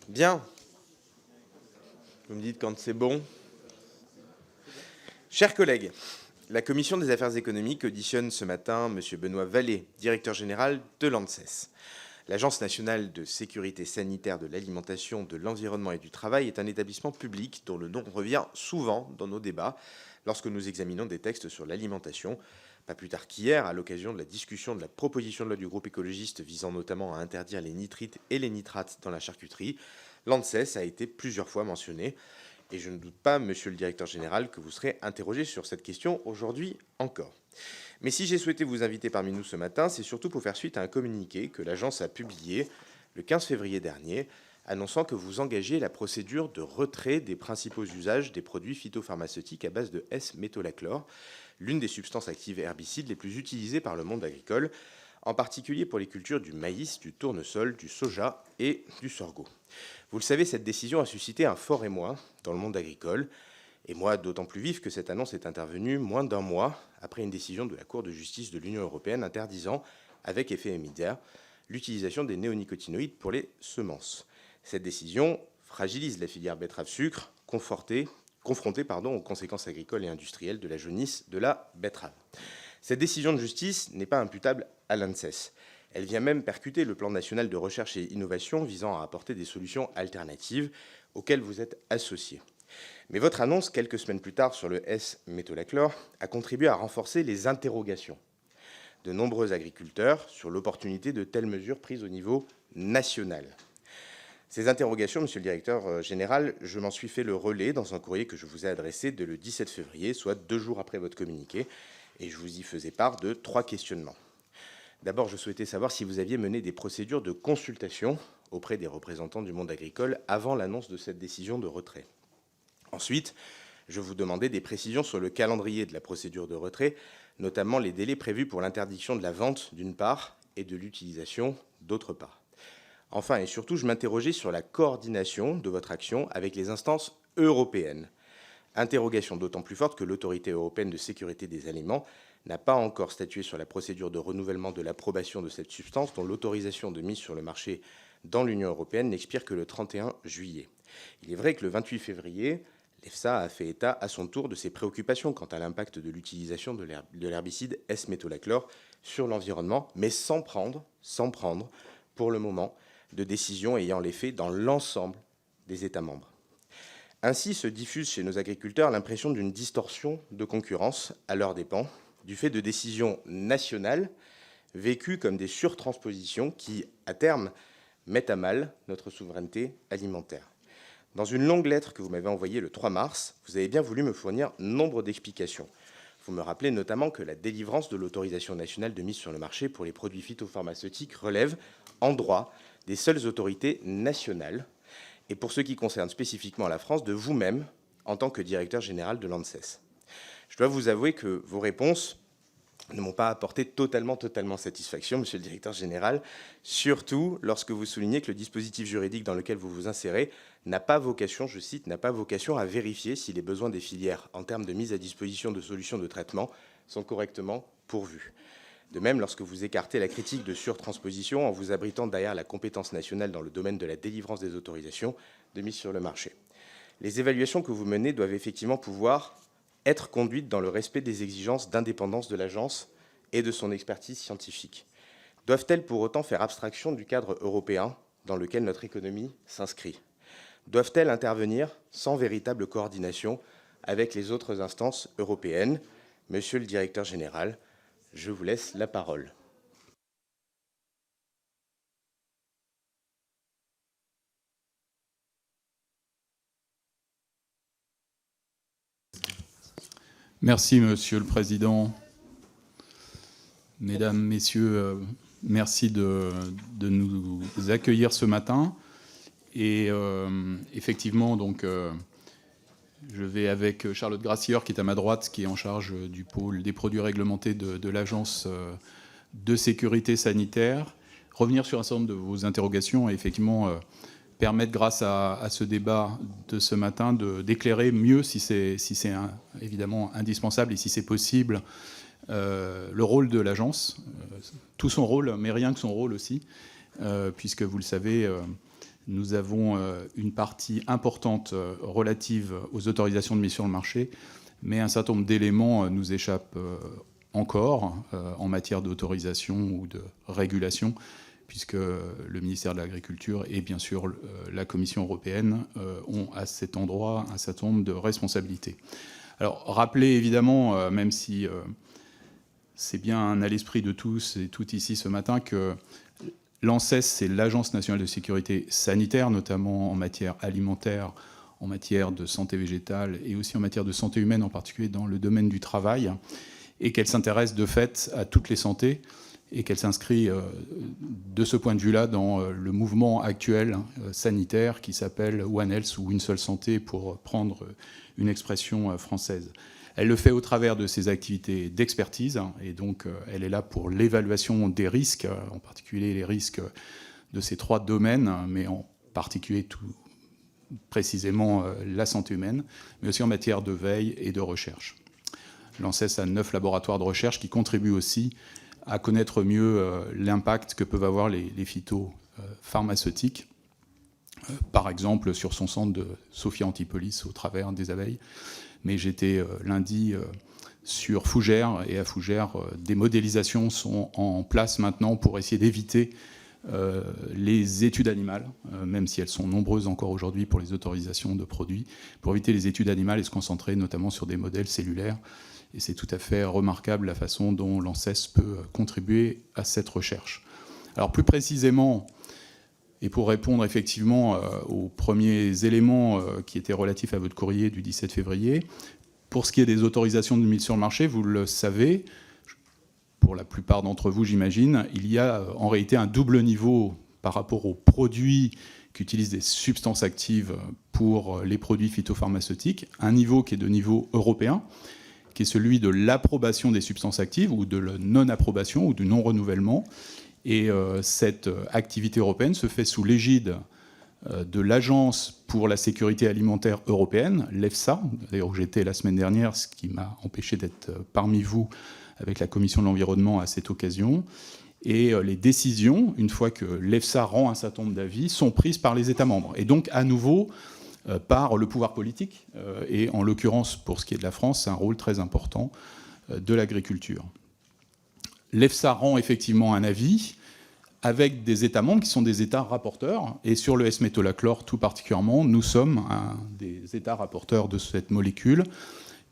Bien. Vous me dites quand c'est bon. Chers collègues, la Commission des affaires économiques auditionne ce matin M. Benoît Vallée, directeur général de l'ANSES. L'Agence nationale de sécurité sanitaire de l'alimentation, de l'environnement et du travail est un établissement public dont le nom revient souvent dans nos débats lorsque nous examinons des textes sur l'alimentation. Pas plus tard qu'hier, à l'occasion de la discussion de la proposition de loi du groupe écologiste visant notamment à interdire les nitrites et les nitrates dans la charcuterie, l'ANSES a été plusieurs fois mentionné. Et je ne doute pas, monsieur le directeur général, que vous serez interrogé sur cette question aujourd'hui encore. Mais si j'ai souhaité vous inviter parmi nous ce matin, c'est surtout pour faire suite à un communiqué que l'agence a publié le 15 février dernier, annonçant que vous engagez la procédure de retrait des principaux usages des produits phytopharmaceutiques à base de S-métolachlore, l'une des substances actives herbicides les plus utilisées par le monde agricole, en particulier pour les cultures du maïs, du tournesol, du soja et du sorgho. Vous le savez, cette décision a suscité un fort émoi dans le monde agricole, et moi d'autant plus vif que cette annonce est intervenue moins d'un mois après une décision de la Cour de justice de l'Union européenne interdisant, avec effet immédiat, l'utilisation des néonicotinoïdes pour les semences. Cette décision fragilise la filière betterave-sucre, confrontée aux conséquences agricoles et industrielles de la jaunisse de la betterave. Cette décision de justice n'est pas imputable à l'ANSES. Elle vient même percuter le plan national de recherche et innovation visant à apporter des solutions alternatives auxquelles vous êtes associés. Mais votre annonce, quelques semaines plus tard, sur le S-métolachlore, a contribué à renforcer les interrogations de nombreux agriculteurs sur l'opportunité de telles mesures prises au niveau national. Ces interrogations, monsieur le directeur général, je m'en suis fait le relais dans un courrier que je vous ai adressé dès le 17 février, soit 2 jours après votre communiqué, et je vous y faisais part de 3 questionnements. D'abord, je souhaitais savoir si vous aviez mené des procédures de consultation auprès des représentants du monde agricole avant l'annonce de cette décision de retrait. Ensuite, je vous demandais des précisions sur le calendrier de la procédure de retrait, notamment les délais prévus pour l'interdiction de la vente d'une part et de l'utilisation d'autre part. Enfin et surtout, je m'interrogeais sur la coordination de votre action avec les instances européennes. Interrogation d'autant plus forte que l'Autorité européenne de sécurité des aliments n'a pas encore statué sur la procédure de renouvellement de l'approbation de cette substance dont l'autorisation de mise sur le marché dans l'Union européenne n'expire que le 31 juillet. Il est vrai que le 28 février, l'EFSA a fait état à son tour de ses préoccupations quant à l'impact de l'utilisation de l'herbicide S-métolachlore sur l'environnement, mais sans prendre, pour le moment, de décision ayant l'effet dans l'ensemble des États membres. Ainsi se diffuse chez nos agriculteurs l'impression d'une distorsion de concurrence à leurs dépens, du fait de décisions nationales vécues comme des surtranspositions qui, à terme, mettent à mal notre souveraineté alimentaire. Dans une longue lettre que vous m'avez envoyée le 3 mars, vous avez bien voulu me fournir nombre d'explications. Vous me rappelez notamment que la délivrance de l'autorisation nationale de mise sur le marché pour les produits phytopharmaceutiques relève, en droit, des seules autorités nationales, et pour ce qui concerne spécifiquement la France, de vous-même, en tant que directeur général de l'ANSES. Je dois vous avouer que vos réponses ne m'ont pas apporté totalement satisfaction, monsieur le directeur général, surtout lorsque vous soulignez que le dispositif juridique dans lequel vous vous insérez n'a pas vocation, je cite, n'a pas vocation à vérifier si les besoins des filières en termes de mise à disposition de solutions de traitement sont correctement pourvus. De même, lorsque vous écartez la critique de surtransposition en vous abritant derrière la compétence nationale dans le domaine de la délivrance des autorisations de mise sur le marché. Les évaluations que vous menez doivent effectivement pouvoir être conduites dans le respect des exigences d'indépendance de l'agence et de son expertise scientifique. Doivent-elles pour autant faire abstraction du cadre européen dans lequel notre économie s'inscrit? Doivent-elles intervenir sans véritable coordination avec les autres instances européennes? Monsieur le directeur général, je vous laisse la parole. Merci, Monsieur le Président. Mesdames, Messieurs, merci de nous accueillir ce matin. Et effectivement, donc, je vais avec Charlotte Grassieur, qui est à ma droite, qui est en charge du pôle des produits réglementés de l'Agence de sécurité sanitaire, revenir sur un certain nombre de vos interrogations et effectivement permettre, grâce à ce débat de ce matin, d'éclairer mieux, si c'est évidemment indispensable et si c'est possible, le rôle de l'agence, tout son rôle, mais rien que son rôle aussi, puisque vous le savez, Nous avons une partie importante relative aux autorisations de mise sur le marché, mais un certain nombre d'éléments nous échappent encore en matière d'autorisation ou de régulation, puisque le ministère de l'Agriculture et bien sûr la Commission européenne ont à cet endroit un certain nombre de responsabilités. Alors, rappelez évidemment, même si c'est bien à l'esprit de tous et toutes ici ce matin, que l'ANSES, c'est l'Agence nationale de sécurité sanitaire, notamment en matière alimentaire, en matière de santé végétale et aussi en matière de santé humaine, en particulier dans le domaine du travail, et qu'elle s'intéresse de fait à toutes les santé, et qu'elle s'inscrit de ce point de vue-là dans le mouvement actuel sanitaire qui s'appelle One Health ou Une seule santé, pour prendre une expression française. Elle le fait au travers de ses activités d'expertise, et donc elle est là pour l'évaluation des risques, en particulier les risques de ces 3 domaines, mais en particulier tout précisément la santé humaine, mais aussi en matière de veille et de recherche. L'ANSES a 9 laboratoires de recherche qui contribuent aussi à connaître mieux l'impact que peuvent avoir les phytopharmaceutiques, par exemple sur son centre de Sophia Antipolis au travers des abeilles. Mais j'étais lundi sur Fougères, et à Fougères, des modélisations sont en place maintenant pour essayer d'éviter les études animales, même si elles sont nombreuses encore aujourd'hui pour les autorisations de produits, pour éviter les études animales et se concentrer notamment sur des modèles cellulaires. Et c'est tout à fait remarquable la façon dont l'ANSES peut contribuer à cette recherche. Alors plus précisément, et pour répondre effectivement aux premiers éléments qui étaient relatifs à votre courrier du 17 février, pour ce qui est des autorisations de mise sur le marché, vous le savez, pour la plupart d'entre vous j'imagine, il y a en réalité un double niveau par rapport aux produits qui utilisent des substances actives pour les produits phytopharmaceutiques, un niveau qui est de niveau européen, qui est celui de l'approbation des substances actives ou de la non-approbation ou du non-renouvellement. Et cette activité européenne se fait sous l'égide de l'Agence pour la sécurité alimentaire européenne, l'EFSA, d'ailleurs où j'étais la semaine dernière, ce qui m'a empêché d'être parmi vous avec la Commission de l'environnement à cette occasion. Et les décisions, une fois que l'EFSA rend un certain nombre d'avis, sont prises par les États membres. Et donc, à nouveau, par le pouvoir politique, et en l'occurrence, pour ce qui est de la France, c'est un rôle très important de l'agriculture. L'EFSA rend effectivement un avis avec des États membres qui sont des États rapporteurs, et sur le S-métolachlore tout particulièrement, nous sommes un des États rapporteurs de cette molécule,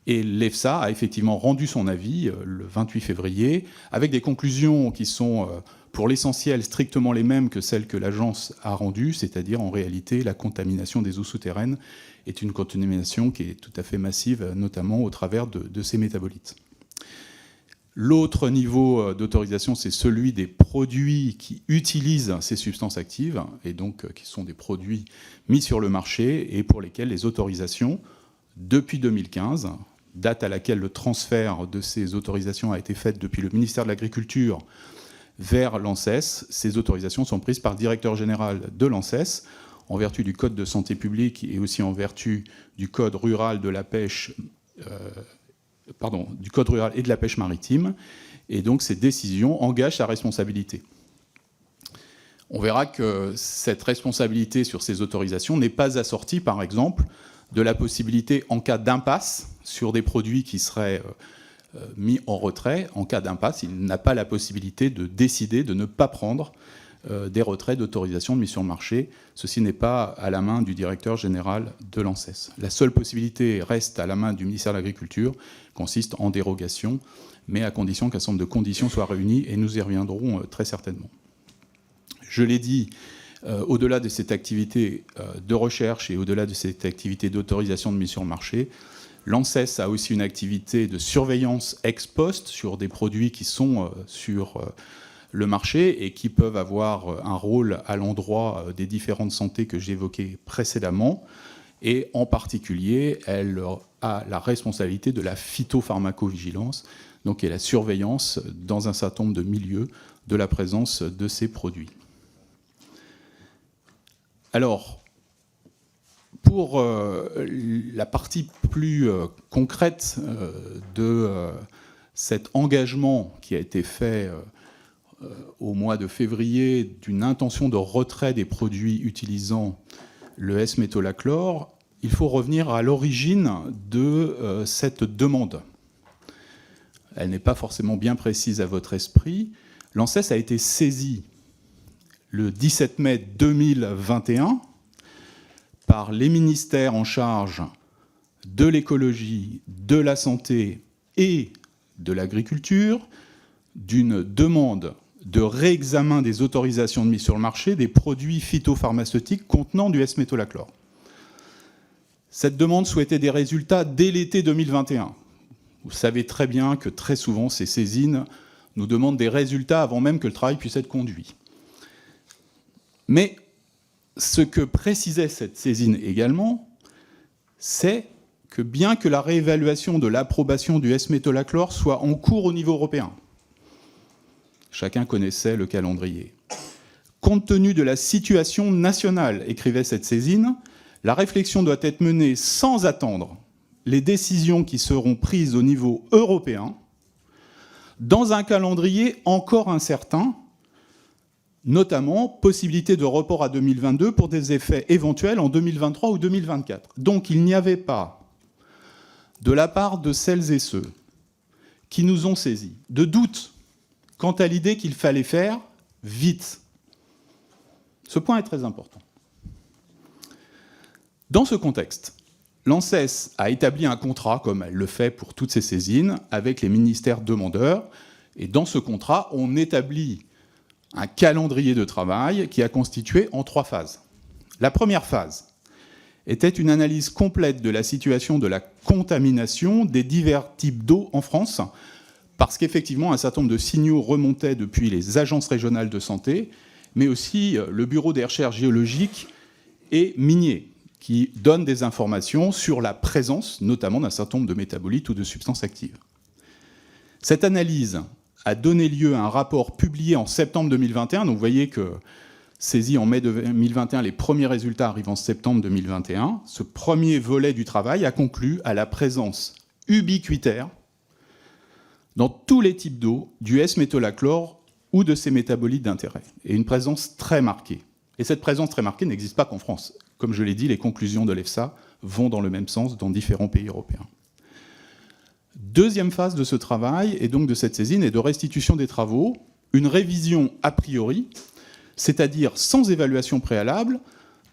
et l'EFSA a effectivement rendu son avis le 28 février, avec des conclusions qui sont pour l'essentiel strictement les mêmes que celles que l'agence a rendues, c'est-à-dire en réalité la contamination des eaux souterraines est une contamination qui est tout à fait massive, notamment au travers de ces métabolites. L'autre niveau d'autorisation, c'est celui des produits qui utilisent ces substances actives, et donc qui sont des produits mis sur le marché et pour lesquels les autorisations, depuis 2015, date à laquelle le transfert de ces autorisations a été fait depuis le ministère de l'Agriculture vers l'ANSES, ces autorisations sont prises par le directeur général de l'ANSES, en vertu du Code de santé publique et aussi en vertu du Code rural de la pêche, du Code rural et de la pêche maritime, et donc ces décisions engagent sa responsabilité. On verra que cette responsabilité sur ces autorisations n'est pas assortie, par exemple, de la possibilité, en cas d'impasse sur des produits qui seraient mis en retrait, en cas d'impasse, il n'a pas la possibilité de décider de ne pas prendre des retraits d'autorisation de mise sur le marché. Ceci n'est pas à la main du directeur général de l'ANSES. La seule possibilité reste à la main du ministère de l'Agriculture, consiste en dérogation, mais à condition qu'un certain nombre de conditions soient réunies, et nous y reviendrons très certainement. Je l'ai dit, au-delà de cette activité de recherche et au-delà de cette activité d'autorisation de mise sur le marché, l'ANSES a aussi une activité de surveillance ex post sur des produits qui sont sur le marché et qui peuvent avoir un rôle à l'endroit des différentes santé que j'évoquais précédemment. Et en particulier, elle a la responsabilité de la phytopharmacovigilance, donc et la surveillance dans un certain nombre de milieux de la présence de ces produits. Alors, pour la partie plus concrète de cet engagement qui a été fait au mois de février d'une intention de retrait des produits utilisant le S-métolachlore, il faut revenir à l'origine de cette demande. Elle n'est pas forcément bien précise à votre esprit. L'ANSES a été saisie le 17 mai 2021 par les ministères en charge de l'écologie, de la santé et de l'agriculture d'une demande de réexamen des autorisations de mise sur le marché des produits phytopharmaceutiques contenant du S-métolachlore. Cette demande souhaitait des résultats dès l'été 2021. Vous savez très bien que très souvent, ces saisines nous demandent des résultats avant même que le travail puisse être conduit. Mais ce que précisait cette saisine également, c'est que bien que la réévaluation de l'approbation du S-métolachlore soit en cours au niveau européen, chacun connaissait le calendrier. Compte tenu de la situation nationale, écrivait cette saisine, la réflexion doit être menée sans attendre les décisions qui seront prises au niveau européen, dans un calendrier encore incertain, notamment possibilité de report à 2022 pour des effets éventuels en 2023 ou 2024. Donc il n'y avait pas, de la part de celles et ceux qui nous ont saisis, de doute quant à l'idée qu'il fallait faire vite. Ce point est très important. Dans ce contexte, l'ANSES a établi un contrat, comme elle le fait pour toutes ces saisines, avec les ministères demandeurs. Et dans ce contrat, on établit un calendrier de travail qui a constitué en 3 phases. La première phase était une analyse complète de la situation de la contamination des divers types d'eau en France, parce qu'effectivement, un certain nombre de signaux remontaient depuis les agences régionales de santé, mais aussi le Bureau des recherches géologiques et miniers, qui donnent des informations sur la présence, notamment d'un certain nombre de métabolites ou de substances actives. Cette analyse a donné lieu à un rapport publié en septembre 2021. Donc vous voyez que, saisi en mai 2021, les premiers résultats arrivent en septembre 2021. Ce premier volet du travail a conclu à la présence ubiquitaire dans tous les types d'eau du S-métolachlore ou de ses métabolites d'intérêt, et une présence très marquée. Et cette présence très marquée n'existe pas qu'en France. Comme je l'ai dit, les conclusions de l'EFSA vont dans le même sens dans différents pays européens. Deuxième phase de ce travail, et donc de cette saisine, et de restitution des travaux, une révision a priori, c'est-à-dire sans évaluation préalable,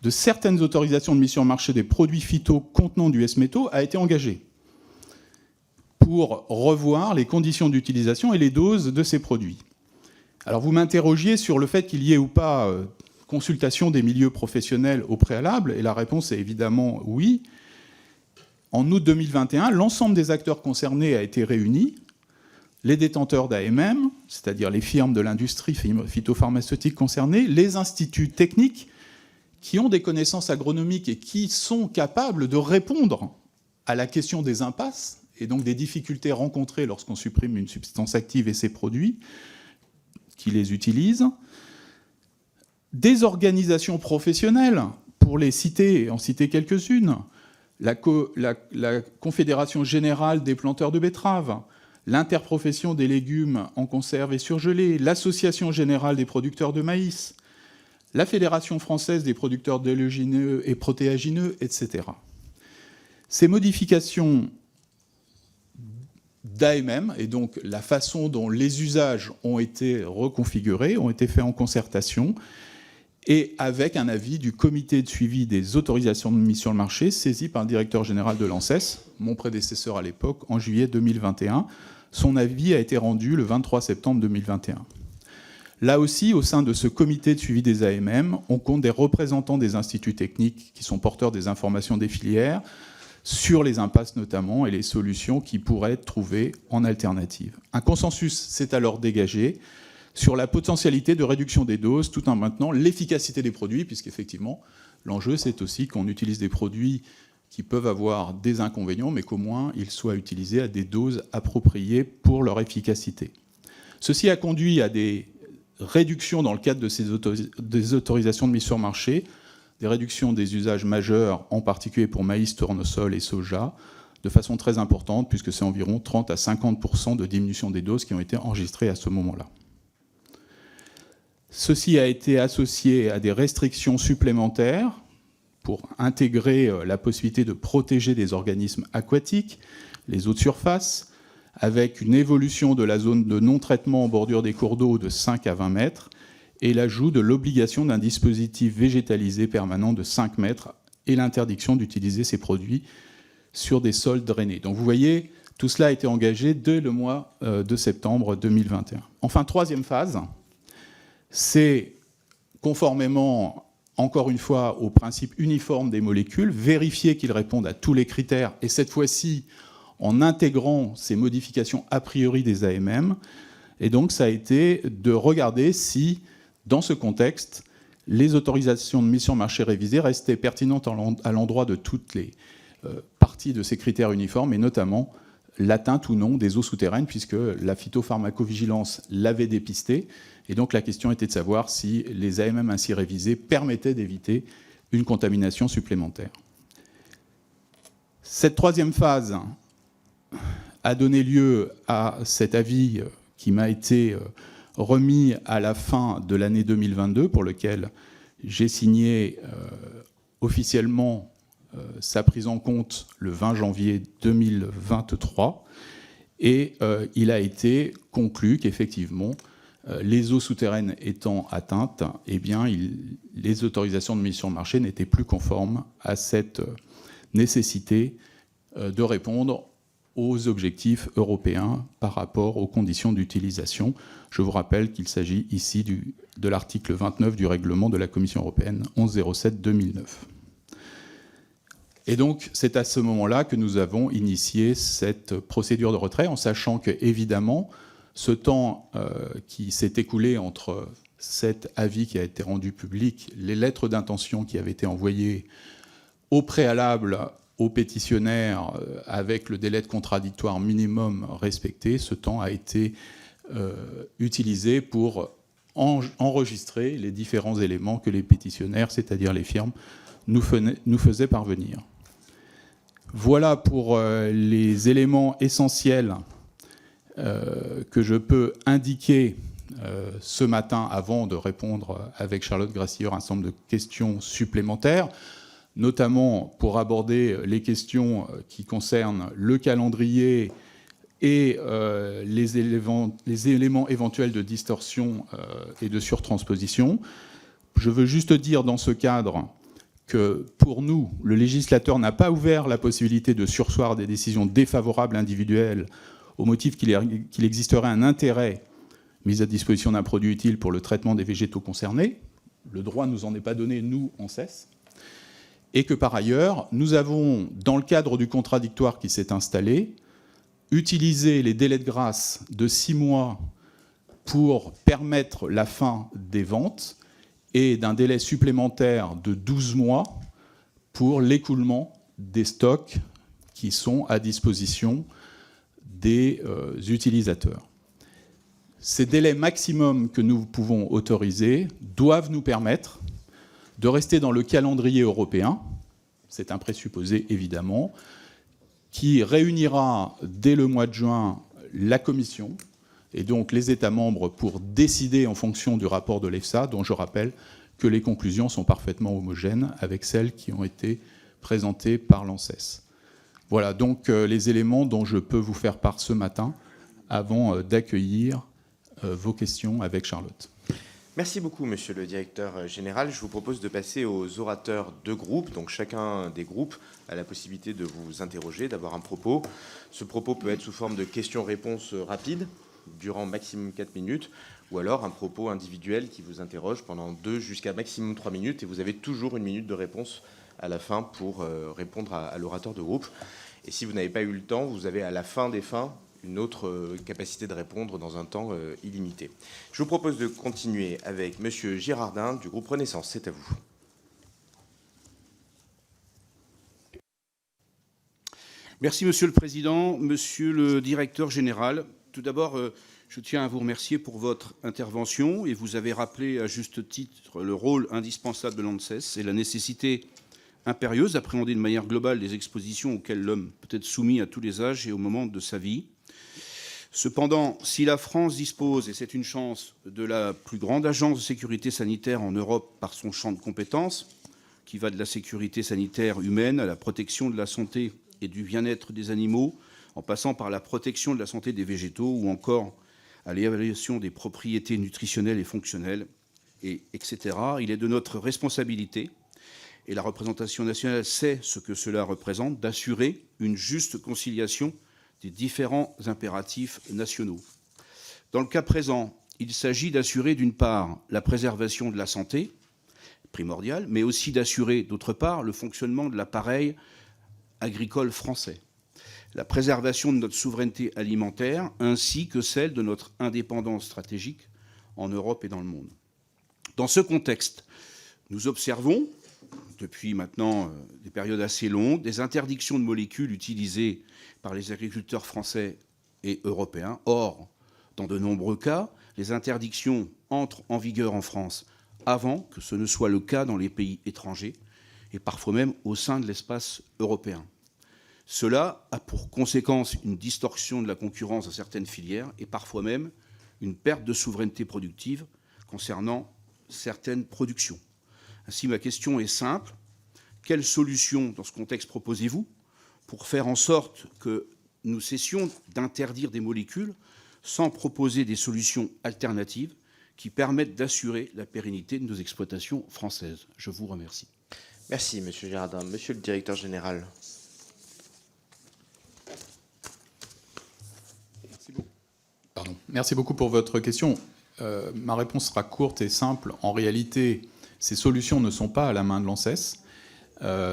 de certaines autorisations de mise sur le marché des produits phyto contenant du S-métaux a été engagée pour revoir les conditions d'utilisation et les doses de ces produits. Alors vous m'interrogiez sur le fait qu'il y ait ou pas consultation des milieux professionnels au préalable, et la réponse est évidemment oui. En août 2021, l'ensemble des acteurs concernés a été réuni, les détenteurs d'AMM, c'est-à-dire les firmes de l'industrie phytopharmaceutique concernées, les instituts techniques qui ont des connaissances agronomiques et qui sont capables de répondre à la question des impasses et donc des difficultés rencontrées lorsqu'on supprime une substance active et ses produits qui les utilisent, des organisations professionnelles, pour les citer, en citer quelques-unes, la Confédération générale des planteurs de betteraves, l'Interprofession des légumes en conserve et surgelés, l'Association générale des producteurs de maïs, la Fédération française des producteurs d'oléagineux et protéagineux, etc. Ces modifications d'AMM, et donc la façon dont les usages ont été reconfigurés, ont été faits en concertation, et avec un avis du comité de suivi des autorisations de mise sur le marché, saisi par le directeur général de l'ANSES, mon prédécesseur à l'époque, en juillet 2021. Son avis a été rendu le 23 septembre 2021. Là aussi, au sein de ce comité de suivi des AMM, on compte des représentants des instituts techniques qui sont porteurs des informations des filières, sur les impasses notamment, et les solutions qui pourraient être trouvées en alternative. Un consensus s'est alors dégagé sur la potentialité de réduction des doses tout en maintenant l'efficacité des produits, puisqu'effectivement, l'enjeu, c'est aussi qu'on utilise des produits qui peuvent avoir des inconvénients, mais qu'au moins ils soient utilisés à des doses appropriées pour leur efficacité. Ceci a conduit à des réductions dans le cadre de des autorisations de mise sur marché, des réductions des usages majeurs, en particulier pour maïs, tournesol et soja, de façon très importante, puisque c'est environ 30 à 50% de diminution des doses qui ont été enregistrées à ce moment-là. Ceci a été associé à des restrictions supplémentaires pour intégrer la possibilité de protéger des organismes aquatiques, les eaux de surface, avec une évolution de la zone de non-traitement en bordure des cours d'eau de 5 à 20 mètres et l'ajout de l'obligation d'un dispositif végétalisé permanent de 5 mètres et l'interdiction d'utiliser ces produits sur des sols drainés. Donc vous voyez, tout cela a été engagé dès le mois de septembre 2021. Enfin, troisième phase, c'est conformément, encore une fois, au principe uniforme des molécules, vérifier qu'ils répondent à tous les critères, et cette fois-ci, en intégrant ces modifications a priori des AMM. Et donc, ça a été de regarder si, dans ce contexte, les autorisations de mise sur marché révisées restaient pertinentes à l'endroit de toutes les parties de ces critères uniformes, et notamment l'atteinte ou non des eaux souterraines, puisque la phytopharmacovigilance l'avait dépisté. Et donc, la question était de savoir si les AMM ainsi révisés permettaient d'éviter une contamination supplémentaire. Cette troisième phase a donné lieu à cet avis qui m'a été remis à la fin de l'année 2022, pour lequel j'ai signé officiellement sa prise en compte le 20 janvier 2023. Et il a été conclu qu'effectivement, les eaux souterraines étant atteintes, eh bien, les autorisations de mise sur le marché n'étaient plus conformes à cette nécessité de répondre aux objectifs européens par rapport aux conditions d'utilisation. Je vous rappelle qu'il s'agit ici de l'article 29 du règlement de la Commission européenne 1107/2009. Et donc, c'est à ce moment-là que nous avons initié cette procédure de retrait, en sachant que, évidemment, ce temps qui s'est écoulé entre cet avis qui a été rendu public, les lettres d'intention qui avaient été envoyées au préalable aux pétitionnaires avec le délai de contradictoire minimum respecté, ce temps a été utilisé pour enregistrer les différents éléments que les pétitionnaires, c'est-à-dire les firmes, nous faisaient parvenir. Voilà pour les éléments essentiels que je peux indiquer ce matin avant de répondre avec Charlotte Grassieur un certain nombre de questions supplémentaires, notamment pour aborder les questions qui concernent le calendrier et les éléments éventuels de distorsion et de surtransposition. Je veux juste dire dans ce cadre que pour nous, le législateur n'a pas ouvert la possibilité de surseoir des décisions défavorables individuelles au motif qu'il existerait un intérêt mis à disposition d'un produit utile pour le traitement des végétaux concernés. Le droit ne nous en est pas donné, nous, en cesse. Et que par ailleurs, nous avons, dans le cadre du contradictoire qui s'est installé, utilisé les délais de grâce de 6 mois pour permettre la fin des ventes et d'un délai supplémentaire de 12 mois pour l'écoulement des stocks qui sont à disposition des utilisateurs. Ces délais maximums que nous pouvons autoriser doivent nous permettre de rester dans le calendrier européen, c'est un présupposé évidemment, qui réunira dès le mois de juin la Commission et donc les États membres pour décider en fonction du rapport de l'EFSA, dont je rappelle que les conclusions sont parfaitement homogènes avec celles qui ont été présentées par l'ANSES. Voilà donc les éléments dont je peux vous faire part ce matin avant d'accueillir vos questions avec Charlotte. Merci beaucoup, monsieur le directeur général. Je vous propose de passer aux orateurs de groupe. Donc chacun des groupes a la possibilité de vous interroger, d'avoir un propos. Ce propos peut être sous forme de questions-réponses rapides, durant maximum 4 minutes, ou alors un propos individuel qui vous interroge pendant 2 jusqu'à maximum 3 minutes, et vous avez toujours 1 minute de réponse à la fin pour répondre à l'orateur de groupe. Et si vous n'avez pas eu le temps, vous avez à la fin des fins une autre capacité de répondre dans un temps illimité. Je vous propose de continuer avec monsieur Girardin du groupe Renaissance. C'est à vous. Merci, Monsieur le Président. Monsieur le Directeur général, tout d'abord, je tiens à vous remercier pour votre intervention et vous avez rappelé à juste titre le rôle indispensable de l'ANSES et la nécessité impérieuse d'appréhender de manière globale les expositions auxquelles l'homme peut être soumis à tous les âges et au moment de sa vie. Cependant, si la France dispose, et c'est une chance, de la plus grande agence de sécurité sanitaire en Europe par son champ de compétences, qui va de la sécurité sanitaire humaine à la protection de la santé et du bien-être des animaux, en passant par la protection de la santé des végétaux ou encore à l'évaluation des propriétés nutritionnelles et fonctionnelles, etc. Il est de notre responsabilité, et la représentation nationale sait ce que cela représente, d'assurer une juste conciliation des différents impératifs nationaux. Dans le cas présent, il s'agit d'assurer d'une part la préservation de la santé, primordiale, mais aussi d'assurer d'autre part le fonctionnement de l'appareil agricole français, la préservation de notre souveraineté alimentaire ainsi que celle de notre indépendance stratégique en Europe et dans le monde. Dans ce contexte, nous observons, depuis maintenant des périodes assez longues, des interdictions de molécules utilisées par les agriculteurs français et européens. Or, dans de nombreux cas, les interdictions entrent en vigueur en France avant que ce ne soit le cas dans les pays étrangers, et parfois même au sein de l'espace européen. Cela a pour conséquence une distorsion de la concurrence dans certaines filières et parfois même une perte de souveraineté productive concernant certaines productions. Ainsi, ma question est simple. Quelle solution, dans ce contexte, proposez-vous pour faire en sorte que nous cessions d'interdire des molécules sans proposer des solutions alternatives qui permettent d'assurer la pérennité de nos exploitations françaises? Je vous remercie. Merci, Monsieur Girardin. Monsieur le directeur général. Merci beaucoup pour votre question. Ma réponse sera courte et simple. En réalité, ces solutions ne sont pas à la main de l'ANSES.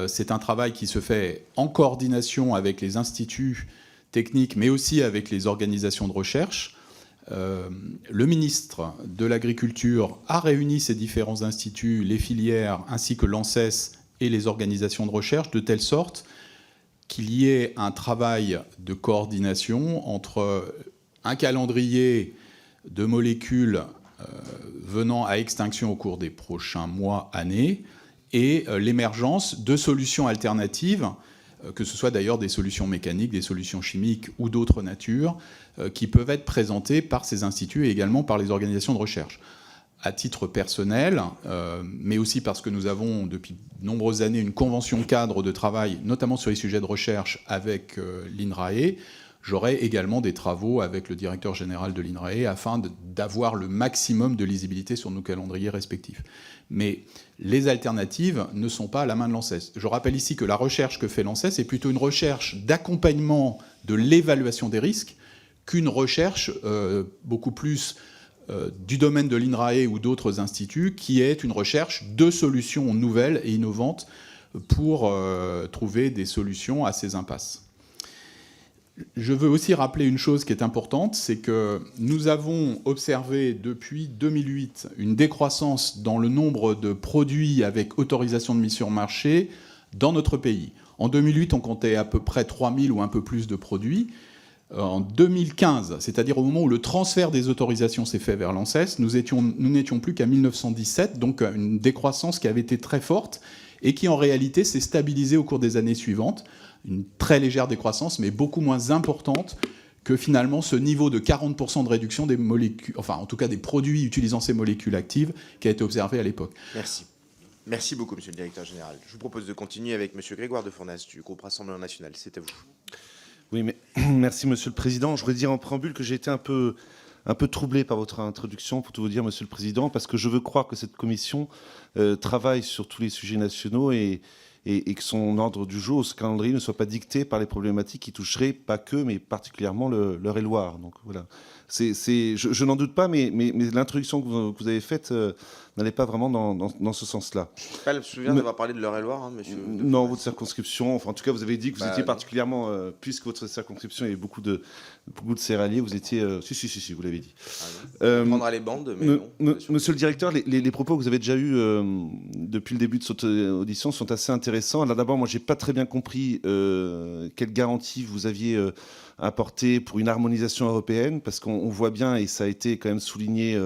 C'est un travail qui se fait en coordination avec les instituts techniques, mais aussi avec les organisations de recherche. Le ministre de l'Agriculture a réuni ces différents instituts, les filières, ainsi que l'ANSES et les organisations de recherche, de telle sorte qu'il y ait un travail de coordination entre un calendrier de molécules venant à extinction au cours des prochains mois, années, et l'émergence de solutions alternatives, que ce soit d'ailleurs des solutions mécaniques, des solutions chimiques ou d'autres natures, qui peuvent être présentées par ces instituts et également par les organisations de recherche. À titre personnel, mais aussi parce que nous avons depuis de nombreuses années une convention cadre de travail, notamment sur les sujets de recherche avec l'INRAE, j'aurai également des travaux avec le directeur général de l'INRAE afin d'avoir le maximum de lisibilité sur nos calendriers respectifs. Mais les alternatives ne sont pas à la main de l'ANSES. Je rappelle ici que la recherche que fait l'ANSES est plutôt une recherche d'accompagnement de l'évaluation des risques qu'une recherche beaucoup plus du domaine de l'INRAE ou d'autres instituts, qui est une recherche de solutions nouvelles et innovantes pour trouver des solutions à ces impasses. Je veux aussi rappeler une chose qui est importante, c'est que nous avons observé depuis 2008 une décroissance dans le nombre de produits avec autorisation de mise sur marché dans notre pays. En 2008, on comptait à peu près 3000 ou un peu plus de produits. En 2015, c'est-à-dire au moment où le transfert des autorisations s'est fait vers l'ANSES, nous n'étions plus qu'à 1917, donc une décroissance qui avait été très forte et qui en réalité s'est stabilisée au cours des années suivantes. Une très légère décroissance, mais beaucoup moins importante que finalement ce niveau de 40% de réduction des molécules, enfin en tout cas des produits utilisant ces molécules actives qui a été observé à l'époque. Merci. Merci beaucoup, Monsieur le Directeur Général. Je vous propose de continuer avec Monsieur Grégoire de Fournas du groupe Rassemblement National. C'est à vous. Oui, mais merci, Monsieur le Président. Je voudrais dire en préambule que j'ai été un peu troublé par votre introduction, pour tout vous dire, Monsieur le Président, parce que je veux croire que cette commission travaille sur tous les sujets nationaux et que son ordre du jour, ce calendrier, ne soit pas dicté par les problématiques qui toucheraient pas que, mais particulièrement l'Eure-et-Loir. Donc voilà. Je n'en doute pas, mais l'introduction que vous avez faite n'allait pas vraiment dans ce sens-là. Je me souviens d'avoir parlé de l'Eure-et-Loir, hein, monsieur. Non, votre circonscription. Enfin, en tout cas, vous avez dit que vous étiez particulièrement, puisque votre circonscription avait beaucoup de céréaliers, vous étiez. Si, vous l'avez dit. On prendra les bandes, mais non. Monsieur le directeur, les propos que vous avez déjà eus depuis le début de cette audition sont assez intéressants. Alors d'abord, moi, j'ai pas très bien compris quelle garantie vous aviez apporté pour une harmonisation européenne, parce qu'on voit bien, et ça a été quand même souligné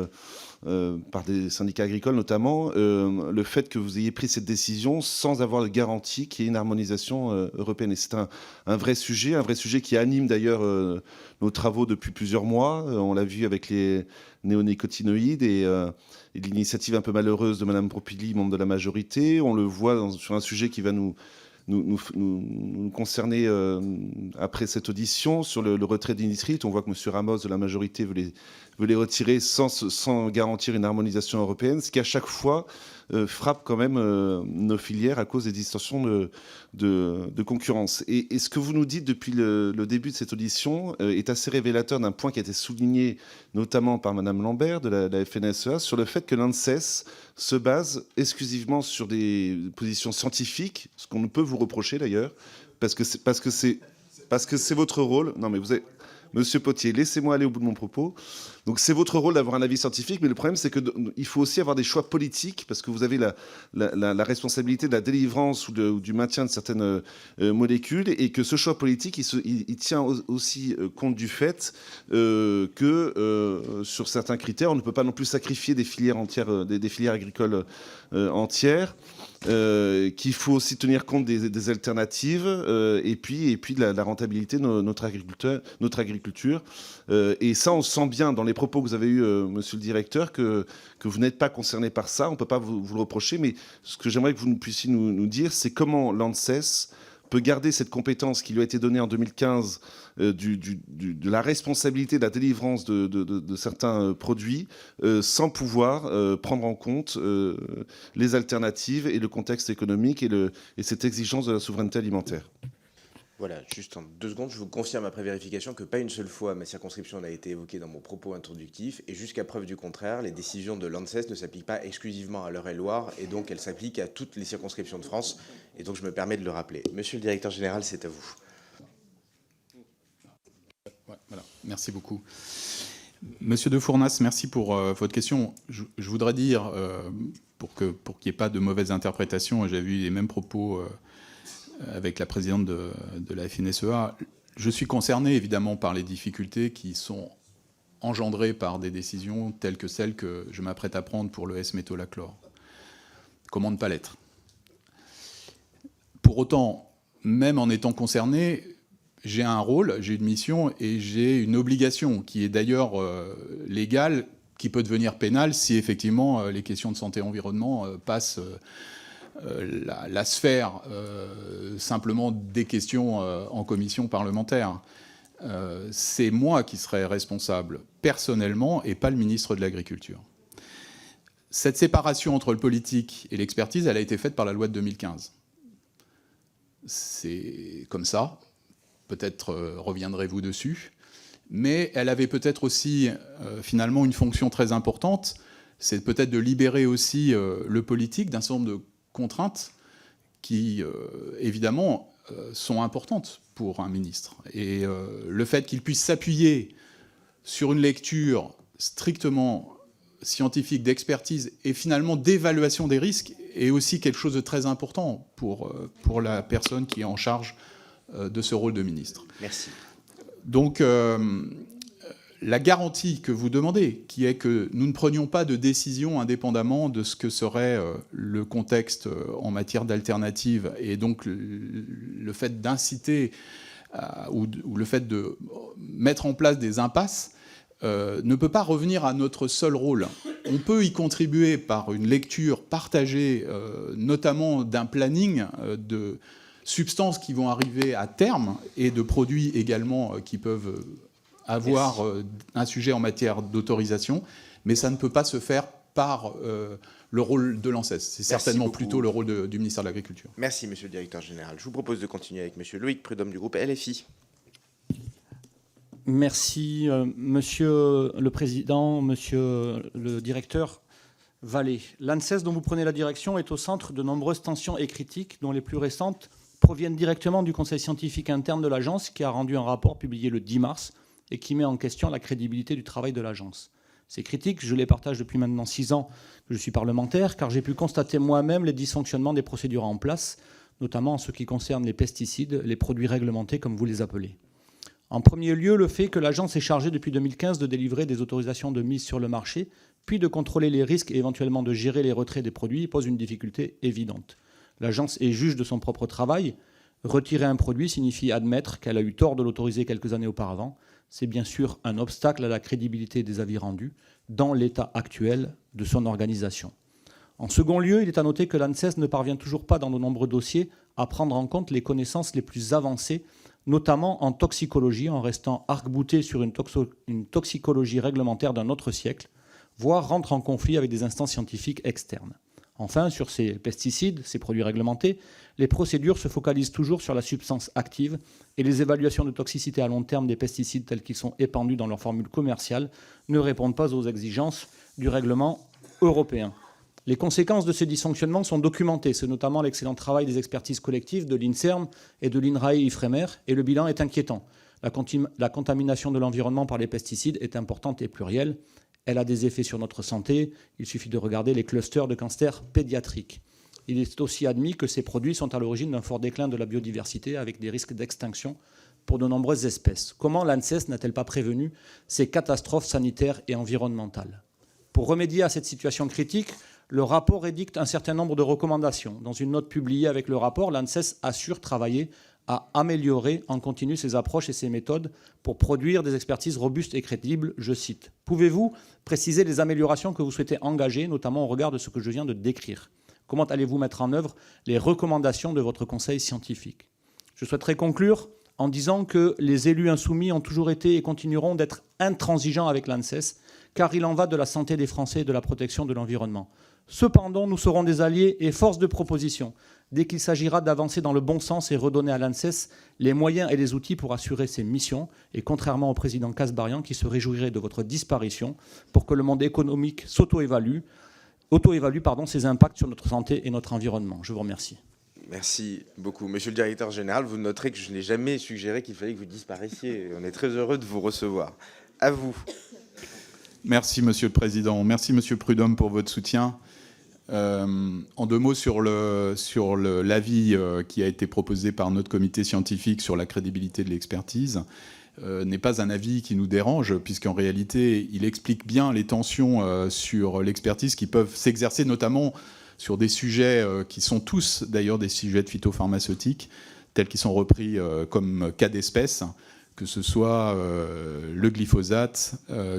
par des syndicats agricoles notamment, le fait que vous ayez pris cette décision sans avoir de garantie qu'il y ait une harmonisation européenne. Et c'est un vrai sujet qui anime d'ailleurs nos travaux depuis plusieurs mois. On l'a vu avec les néonicotinoïdes et l'initiative un peu malheureuse de Mme Propili, membre de la majorité. On le voit sur un sujet qui va nous concerner après cette audition sur le retrait des nitrites. On voit que M. Ramos de la majorité veut les retirer sans garantir une harmonisation européenne, ce qui à chaque fois frappe quand même nos filières à cause des distorsions de concurrence. Et ce que vous nous dites depuis le début de cette audition est assez révélateur d'un point qui a été souligné notamment par Mme Lambert de la FNSEA sur le fait que l'ANSES se base exclusivement sur des positions scientifiques, ce qu'on ne peut vous reprocher d'ailleurs, parce que c'est votre rôle. Non mais vous avez... Monsieur Potier, laissez-moi aller au bout de mon propos. Donc c'est votre rôle d'avoir un avis scientifique, mais le problème c'est qu'il faut aussi avoir des choix politiques, parce que vous avez la responsabilité de la délivrance ou du maintien de certaines molécules, et que ce choix politique, il tient aussi compte du fait que sur certains critères, on ne peut pas non plus sacrifier des filières entières, des filières agricoles entières. Qu'il faut aussi tenir compte des alternatives et puis de la rentabilité de notre agriculture. Et ça, on sent bien dans les propos que vous avez eus, monsieur le directeur, que vous n'êtes pas concerné par ça. On ne peut pas vous le reprocher, mais ce que j'aimerais que vous puissiez nous dire, c'est comment l'ANSES peut garder cette compétence qui lui a été donnée en 2015 de la responsabilité de la délivrance de certains produits sans pouvoir prendre en compte les alternatives et le contexte économique et cette exigence de la souveraineté alimentaire. Voilà, juste en 2 secondes, je vous confirme après vérification que pas une seule fois ma circonscription n'a été évoquée dans mon propos introductif, et jusqu'à preuve du contraire, les décisions de l'ANSES ne s'appliquent pas exclusivement à l'Eure-et-Loir, et donc elles s'appliquent à toutes les circonscriptions de France, et donc je me permets de le rappeler. Monsieur le directeur général, c'est à vous. Ouais, voilà. Merci beaucoup. Monsieur de Fournas, merci pour votre question. Je voudrais dire, pour qu'il n'y ait pas de mauvaise interprétation, j'ai eu les mêmes propos avec la présidente de la FNSEA, je suis concerné évidemment par les difficultés qui sont engendrées par des décisions telles que celles que je m'apprête à prendre pour le S-métolachlore. Comment ne pas l'être? Pour autant, même en étant concerné, j'ai un rôle, j'ai une mission et j'ai une obligation qui est d'ailleurs légale, qui peut devenir pénale si effectivement les questions de santé et environnement passent la sphère simplement des questions en commission parlementaire. C'est moi qui serai responsable personnellement et pas le ministre de l'Agriculture. Cette séparation entre le politique et l'expertise, elle a été faite par la loi de 2015. C'est comme ça. Peut-être reviendrez-vous dessus. Mais elle avait peut-être aussi finalement une fonction très importante, c'est peut-être de libérer aussi le politique d'un certain nombre de contraintes qui, évidemment, sont importantes pour un ministre. Et le fait qu'il puisse s'appuyer sur une lecture strictement scientifique, d'expertise et finalement d'évaluation des risques est aussi quelque chose de très important pour la personne qui est en charge de ce rôle de ministre. Merci. Donc, la garantie que vous demandez, qui est que nous ne prenions pas de décision indépendamment de ce que serait le contexte en matière d'alternatives, et donc le fait d'inciter ou le fait de mettre en place des impasses, ne peut pas revenir à notre seul rôle. On peut y contribuer par une lecture partagée, notamment d'un planning de substances qui vont arriver à terme et de produits également qui peuvent avoir un sujet en matière d'autorisation, mais ça ne peut pas se faire par le rôle de l'ANSES. C'est certainement plutôt le rôle du ministère de l'Agriculture. Merci, monsieur le directeur général. Je vous propose de continuer avec monsieur Loïc Prudhomme du groupe LFI. Merci, monsieur le président, monsieur le directeur Vallée. L'ANSES dont vous prenez la direction est au centre de nombreuses tensions et critiques, dont les plus récentes proviennent directement du conseil scientifique interne de l'agence, qui a rendu un rapport publié le 10 mars et qui met en question la crédibilité du travail de l'agence. Ces critiques, je les partage depuis maintenant 6 ans que je suis parlementaire, car j'ai pu constater moi-même les dysfonctionnements des procédures en place, notamment en ce qui concerne les pesticides, les produits réglementés, comme vous les appelez. En premier lieu, le fait que l'agence est chargée depuis 2015 de délivrer des autorisations de mise sur le marché, puis de contrôler les risques et éventuellement de gérer les retraits des produits pose une difficulté évidente. L'agence est juge de son propre travail. Retirer un produit signifie admettre qu'elle a eu tort de l'autoriser quelques années auparavant. C'est bien sûr un obstacle à la crédibilité des avis rendus dans l'état actuel de son organisation. En second lieu, il est à noter que l'ANSES ne parvient toujours pas dans de nombreux dossiers à prendre en compte les connaissances les plus avancées, notamment en toxicologie, en restant arc-bouté sur une toxicologie réglementaire d'un autre siècle, voire rentre en conflit avec des instances scientifiques externes. Enfin, sur ces pesticides, ces produits réglementés, les procédures se focalisent toujours sur la substance active et les évaluations de toxicité à long terme des pesticides tels qu'ils sont épandus dans leur formule commerciale ne répondent pas aux exigences du règlement européen. Les conséquences de ces dysfonctionnements sont documentées. C'est notamment l'excellent travail des expertises collectives de l'INSERM et de l'INRAE-IFREMER, et le bilan est inquiétant. La contamination de l'environnement par les pesticides est importante et plurielle. Elle a des effets sur notre santé. Il suffit de regarder les clusters de cancer pédiatrique. Il est aussi admis que ces produits sont à l'origine d'un fort déclin de la biodiversité avec des risques d'extinction pour de nombreuses espèces. Comment l'ANSES n'a-t-elle pas prévenu ces catastrophes sanitaires et environnementales ? Pour remédier à cette situation critique, le rapport édicte un certain nombre de recommandations. Dans une note publiée avec le rapport, l'ANSES assure travailler à améliorer en continu ses approches et ses méthodes pour produire des expertises robustes et crédibles, je cite. Pouvez-vous préciser les améliorations que vous souhaitez engager, notamment au regard de ce que je viens de décrire ? Comment allez-vous mettre en œuvre les recommandations de votre conseil scientifique ? Je souhaiterais conclure en disant que les élus insoumis ont toujours été et continueront d'être intransigeants avec l'ANSES, car il en va de la santé des Français et de la protection de l'environnement. Cependant, nous serons des alliés et force de proposition dès qu'il s'agira d'avancer dans le bon sens et redonner à l'ANSES les moyens et les outils pour assurer ses missions, et contrairement au président Kasbarian qui se réjouirait de votre disparition, pour que le monde économique auto-évalue ses impacts sur notre santé et notre environnement. Je vous remercie. Merci beaucoup. Monsieur le directeur général, vous noterez que je n'ai jamais suggéré qu'il fallait que vous disparaissiez. On est très heureux de vous recevoir. À vous. Merci, Monsieur le Président. Merci, Monsieur Prudhomme, pour votre soutien. En deux mots sur l'avis qui a été proposé par notre comité scientifique sur la crédibilité de l'expertise, n'est pas un avis qui nous dérange, puisqu'en réalité, il explique bien les tensions sur l'expertise qui peuvent s'exercer, notamment sur des sujets qui sont tous d'ailleurs des sujets de phytopharmaceutique, tels qu'ils sont repris comme cas d'espèce, que ce soit le glyphosate,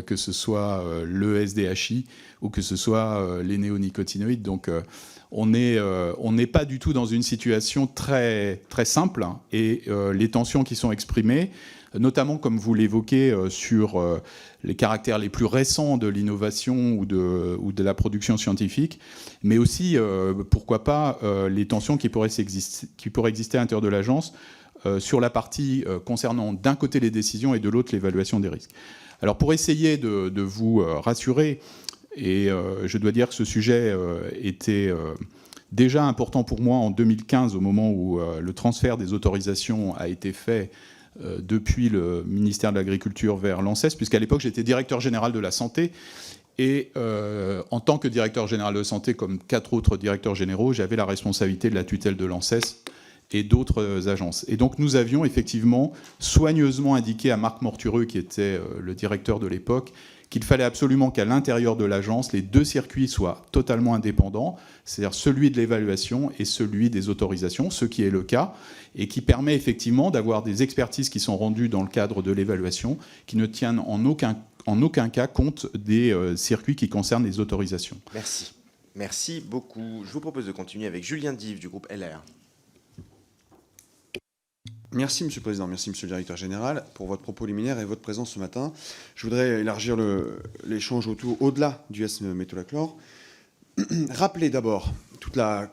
que ce soit le SDHI ou que ce soit les néonicotinoïdes. Donc on n'est pas du tout dans une situation très, très simple, et les tensions qui sont exprimées, notamment comme vous l'évoquez sur les caractères les plus récents de l'innovation ou de la production scientifique, mais aussi, pourquoi pas, les tensions qui pourraient exister à l'intérieur de l'agence sur la partie concernant d'un côté les décisions et de l'autre l'évaluation des risques. Alors pour essayer de vous rassurer, et je dois dire que ce sujet était déjà important pour moi en 2015 au moment où le transfert des autorisations a été fait depuis le ministère de l'Agriculture vers l'ANSES, puisqu'à l'époque j'étais directeur général de la santé, et en tant que directeur général de santé, comme 4 autres directeurs généraux, j'avais la responsabilité de la tutelle de l'ANSES et d'autres agences. Et donc nous avions effectivement soigneusement indiqué à Marc Mortureux, qui était le directeur de l'époque, qu'il fallait absolument qu'à l'intérieur de l'agence, les deux circuits soient totalement indépendants, c'est-à-dire celui de l'évaluation et celui des autorisations, ce qui est le cas, et qui permet effectivement d'avoir des expertises qui sont rendues dans le cadre de l'évaluation, qui ne tiennent en aucun cas compte des circuits qui concernent les autorisations. Merci. Merci beaucoup. Je vous propose de continuer avec Julien Dive du groupe LR. Merci, Monsieur le Président. Merci, Monsieur le Directeur Général, pour votre propos liminaire et votre présence ce matin. Je voudrais élargir l'échange au-delà du S-métolachlore. Rappelez d'abord toute la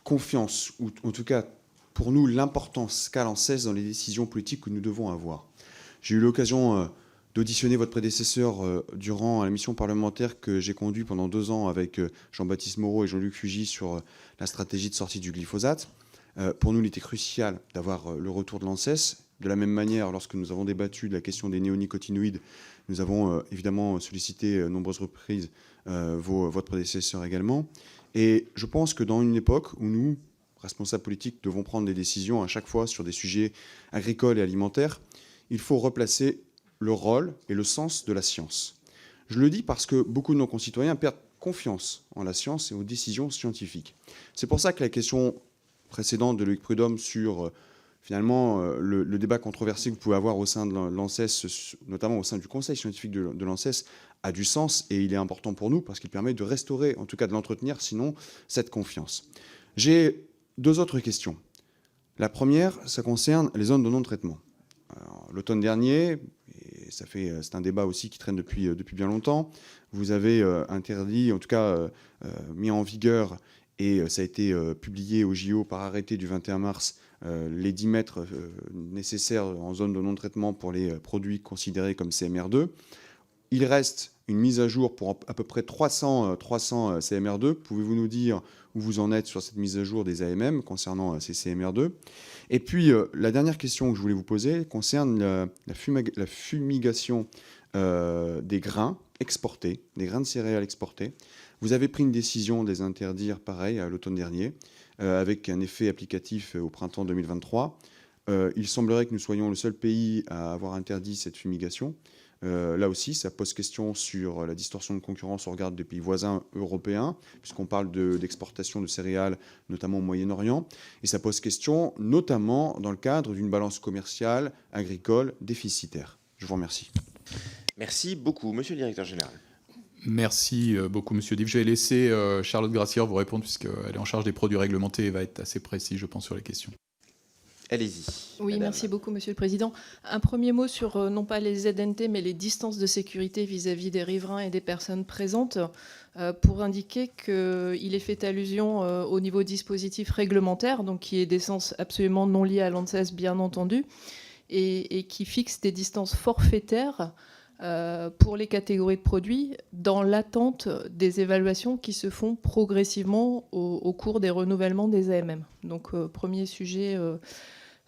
confiance, ou en tout cas, pour nous, l'importance qu'a l'ANSES dans les décisions politiques que nous devons avoir. J'ai eu l'occasion d'auditionner votre prédécesseur durant la mission parlementaire que j'ai conduite pendant 2 ans avec Jean-Baptiste Moreau et Jean-Luc Fugy sur la stratégie de sortie du glyphosate. Pour nous, il était crucial d'avoir le retour de l'ANSES. De la même manière, lorsque nous avons débattu de la question des néonicotinoïdes, nous avons évidemment sollicité nombreuses reprises votre prédécesseur également. Et je pense que dans une époque où nous, responsables politiques, devons prendre des décisions à chaque fois sur des sujets agricoles et alimentaires, il faut replacer le rôle et le sens de la science. Je le dis parce que beaucoup de nos concitoyens perdent confiance en la science et aux décisions scientifiques. C'est pour ça que la question précédente de Loïc Prud'homme sur finalement le débat controversé que vous pouvez avoir au sein de l'ANSES, notamment au sein du conseil scientifique de l'ANSES, a du sens et il est important pour nous parce qu'il permet de restaurer, en tout cas de l'entretenir, sinon cette confiance. J'ai 2 autres questions. La première, ça concerne les zones de non-traitement. L'automne dernier, et c'est un débat aussi qui traîne depuis bien longtemps, vous avez interdit, en tout cas mis en vigueur, et ça a été publié au JO par arrêté du 21 mars, les 10 mètres nécessaires en zone de non-traitement pour les produits considérés comme CMR2. Il reste une mise à jour pour à peu près 300 CMR2. Pouvez-vous nous dire où vous en êtes sur cette mise à jour des AMM concernant ces CMR2 ? Et puis, la dernière question que je voulais vous poser concerne la fumigation des grains exportés, des grains de céréales exportés. Vous avez pris une décision de les interdire, pareil, à l'automne dernier, avec un effet applicatif au printemps 2023. Il semblerait que nous soyons le seul pays à avoir interdit cette fumigation. Là aussi, ça pose question sur la distorsion de concurrence au regard des pays voisins européens, puisqu'on parle d'exportation de céréales, notamment au Moyen-Orient. Et ça pose question notamment dans le cadre d'une balance commerciale agricole déficitaire. Je vous remercie. Merci beaucoup, monsieur le directeur général. Merci beaucoup, monsieur Dive. Je vais laisser Charlotte Grassière vous répondre, puisqu'elle est en charge des produits réglementés et va être assez précise, je pense, sur les questions. Allez-y. Oui, madame. merci beaucoup, Monsieur le Président. Un premier mot sur non pas les ZNT, mais les distances de sécurité vis-à-vis des riverains et des personnes présentes, pour indiquer qu'il est fait allusion au niveau dispositif réglementaire, donc qui est d'essence absolument non lié à l'ANSES, bien entendu, et qui fixe des distances forfaitaires pour les catégories de produits dans l'attente des évaluations qui se font progressivement au cours des renouvellements des AMM. Donc, premier sujet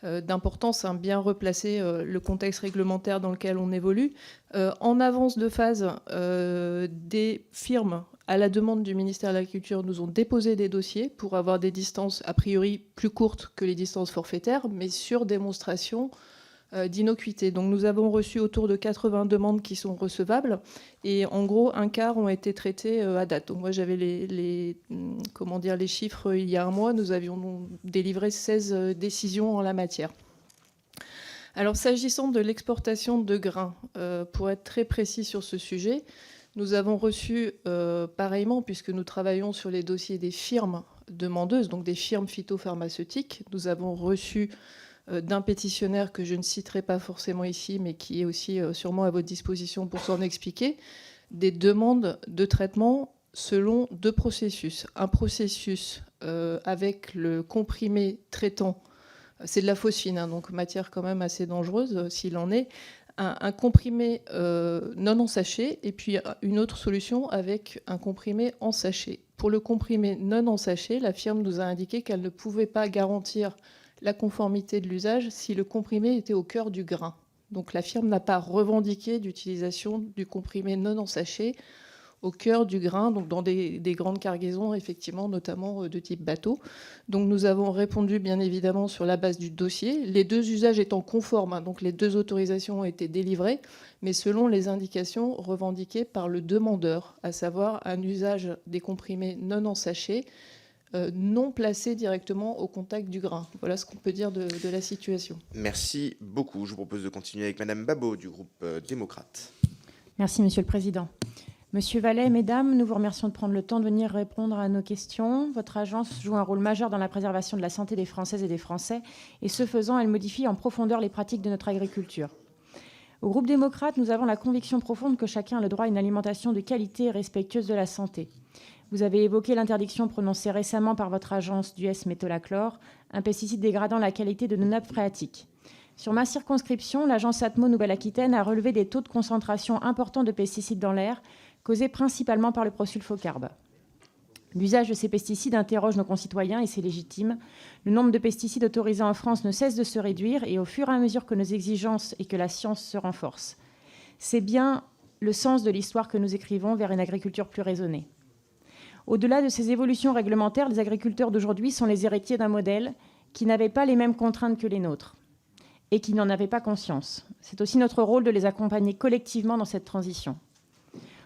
d'importance, bien replacer le contexte réglementaire dans lequel on évolue. En avance de phase, des firmes, à la demande du ministère de l'Agriculture, nous ont déposé des dossiers pour avoir des distances a priori plus courtes que les distances forfaitaires, mais sur démonstration d'innocuité. Donc nous avons reçu autour de 80 demandes qui sont recevables et en gros un quart ont été traités à date. Donc moi j'avais les chiffres il y a un mois, nous avions délivré 16 décisions en la matière. Alors s'agissant de l'exportation de grains, pour être très précis sur ce sujet, nous avons reçu pareillement, puisque nous travaillons sur les dossiers des firmes demandeuses, donc des firmes phytopharmaceutiques, nous avons reçu d'un pétitionnaire que je ne citerai pas forcément ici, mais qui est aussi sûrement à votre disposition pour s'en expliquer, des demandes de traitement selon 2 processus. Un processus avec le comprimé traitant, c'est de la phosphine, donc matière quand même assez dangereuse s'il en est, un comprimé non en sachet, et puis une autre solution avec un comprimé en sachet. Pour le comprimé non en sachet, la firme nous a indiqué qu'elle ne pouvait pas garantir la conformité de l'usage si le comprimé était au cœur du grain. Donc la firme n'a pas revendiqué d'utilisation du comprimé non en sachet au cœur du grain, donc dans des grandes cargaisons, effectivement, notamment de type bateau. Donc nous avons répondu bien évidemment sur la base du dossier, les 2 usages étant conformes, donc les 2 autorisations ont été délivrées, mais selon les indications revendiquées par le demandeur, à savoir un usage des comprimés non en sachet, non placé directement au contact du grain. Voilà ce qu'on peut dire de la situation. Merci beaucoup. Je vous propose de continuer avec madame Babot du groupe démocrate. Merci, Monsieur le Président. Monsieur Vallet, Mesdames, nous vous remercions de prendre le temps de venir répondre à nos questions. Votre agence joue un rôle majeur dans la préservation de la santé des Françaises et des Français, et ce faisant, elle modifie en profondeur les pratiques de notre agriculture. Au groupe démocrate, nous avons la conviction profonde que chacun a le droit à une alimentation de qualité et respectueuse de la santé. Vous avez évoqué l'interdiction prononcée récemment par votre agence du S-métolachlore, un pesticide dégradant la qualité de nos nappes phréatiques. Sur ma circonscription, l'agence Atmo Nouvelle-Aquitaine a relevé des taux de concentration importants de pesticides dans l'air, causés principalement par le prosulfocarbe. L'usage de ces pesticides interroge nos concitoyens et c'est légitime. Le nombre de pesticides autorisés en France ne cesse de se réduire et au fur et à mesure que nos exigences et que la science se renforcent. C'est bien le sens de l'histoire que nous écrivons vers une agriculture plus raisonnée. Au-delà de ces évolutions réglementaires, les agriculteurs d'aujourd'hui sont les héritiers d'un modèle qui n'avait pas les mêmes contraintes que les nôtres et qui n'en avaient pas conscience. C'est aussi notre rôle de les accompagner collectivement dans cette transition.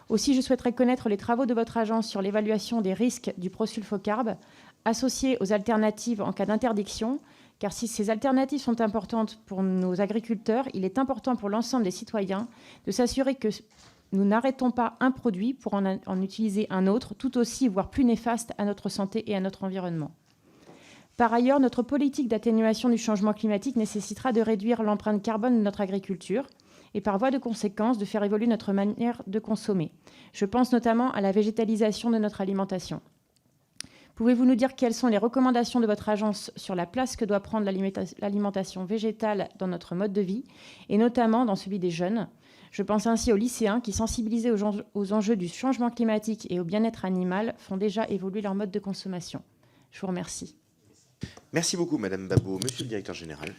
Aussi, je souhaiterais connaître les travaux de votre agence sur l'évaluation des risques du prosulfocarbe associés aux alternatives en cas d'interdiction, car si ces alternatives sont importantes pour nos agriculteurs, il est important pour l'ensemble des citoyens de s'assurer que nous n'arrêtons pas un produit pour en utiliser un autre, tout aussi, voire plus néfaste à notre santé et à notre environnement. Par ailleurs, notre politique d'atténuation du changement climatique nécessitera de réduire l'empreinte carbone de notre agriculture et par voie de conséquence de faire évoluer notre manière de consommer. Je pense notamment à la végétalisation de notre alimentation. Pouvez-vous nous dire quelles sont les recommandations de votre agence sur la place que doit prendre l'alimentation végétale dans notre mode de vie, et notamment dans celui des jeunes? Je pense ainsi aux lycéens qui, sensibilisés aux enjeux du changement climatique et au bien-être animal, font déjà évoluer leur mode de consommation. Je vous remercie. Merci beaucoup, Madame Babot. Monsieur le directeur général.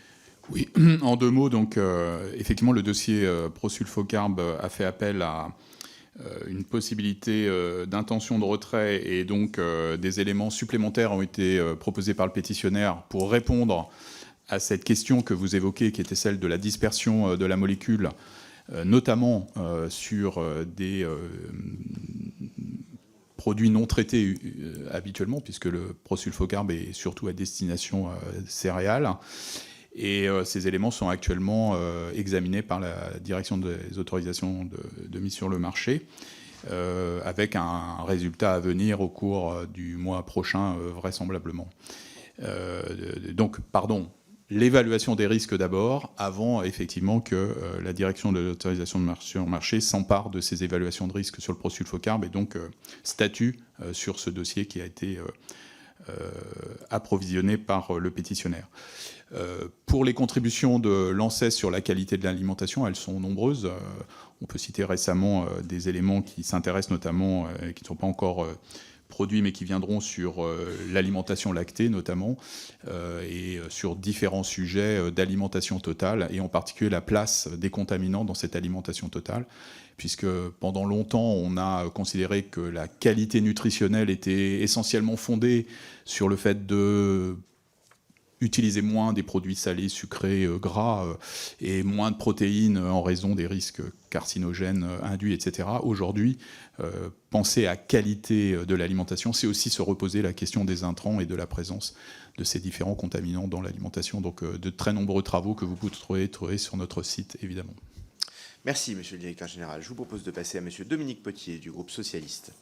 Oui, en 2 mots, donc effectivement, le dossier prosulfocarbe a fait appel à une possibilité d'intention de retrait, et donc des éléments supplémentaires ont été proposés par le pétitionnaire pour répondre à cette question que vous évoquez, qui était celle de la dispersion de la molécule, notamment sur des produits non traités habituellement, puisque le prosulfocarbe est surtout à destination céréales. Et ces éléments sont actuellement examinés par la direction des autorisations de mise sur le marché, avec un résultat à venir au cours du mois prochain, vraisemblablement. Donc, l'évaluation des risques d'abord, avant effectivement que la direction de l'autorisation de mise sur le marché s'empare de ces évaluations de risques sur le prosulfocarbe et donc statue sur ce dossier qui a été approvisionné par le pétitionnaire. Pour les contributions de l'ANSES sur la qualité de l'alimentation, elles sont nombreuses. On peut citer récemment des éléments qui s'intéressent notamment, qui ne sont pas encore produits, mais qui viendront sur l'alimentation lactée notamment, et sur différents sujets d'alimentation totale, et en particulier la place des contaminants dans cette alimentation totale, puisque pendant longtemps, on a considéré que la qualité nutritionnelle était essentiellement fondée sur le fait de utiliser moins des produits salés, sucrés, gras, et moins de protéines en raison des risques carcinogènes induits, etc. Aujourd'hui, penser à qualité de l'alimentation, c'est aussi se reposer la question des intrants et de la présence de ces différents contaminants dans l'alimentation. Donc de très nombreux travaux que vous pouvez trouver sur notre site, évidemment. Merci, monsieur le directeur général. Je vous propose de passer à monsieur Dominique Potier du groupe socialiste.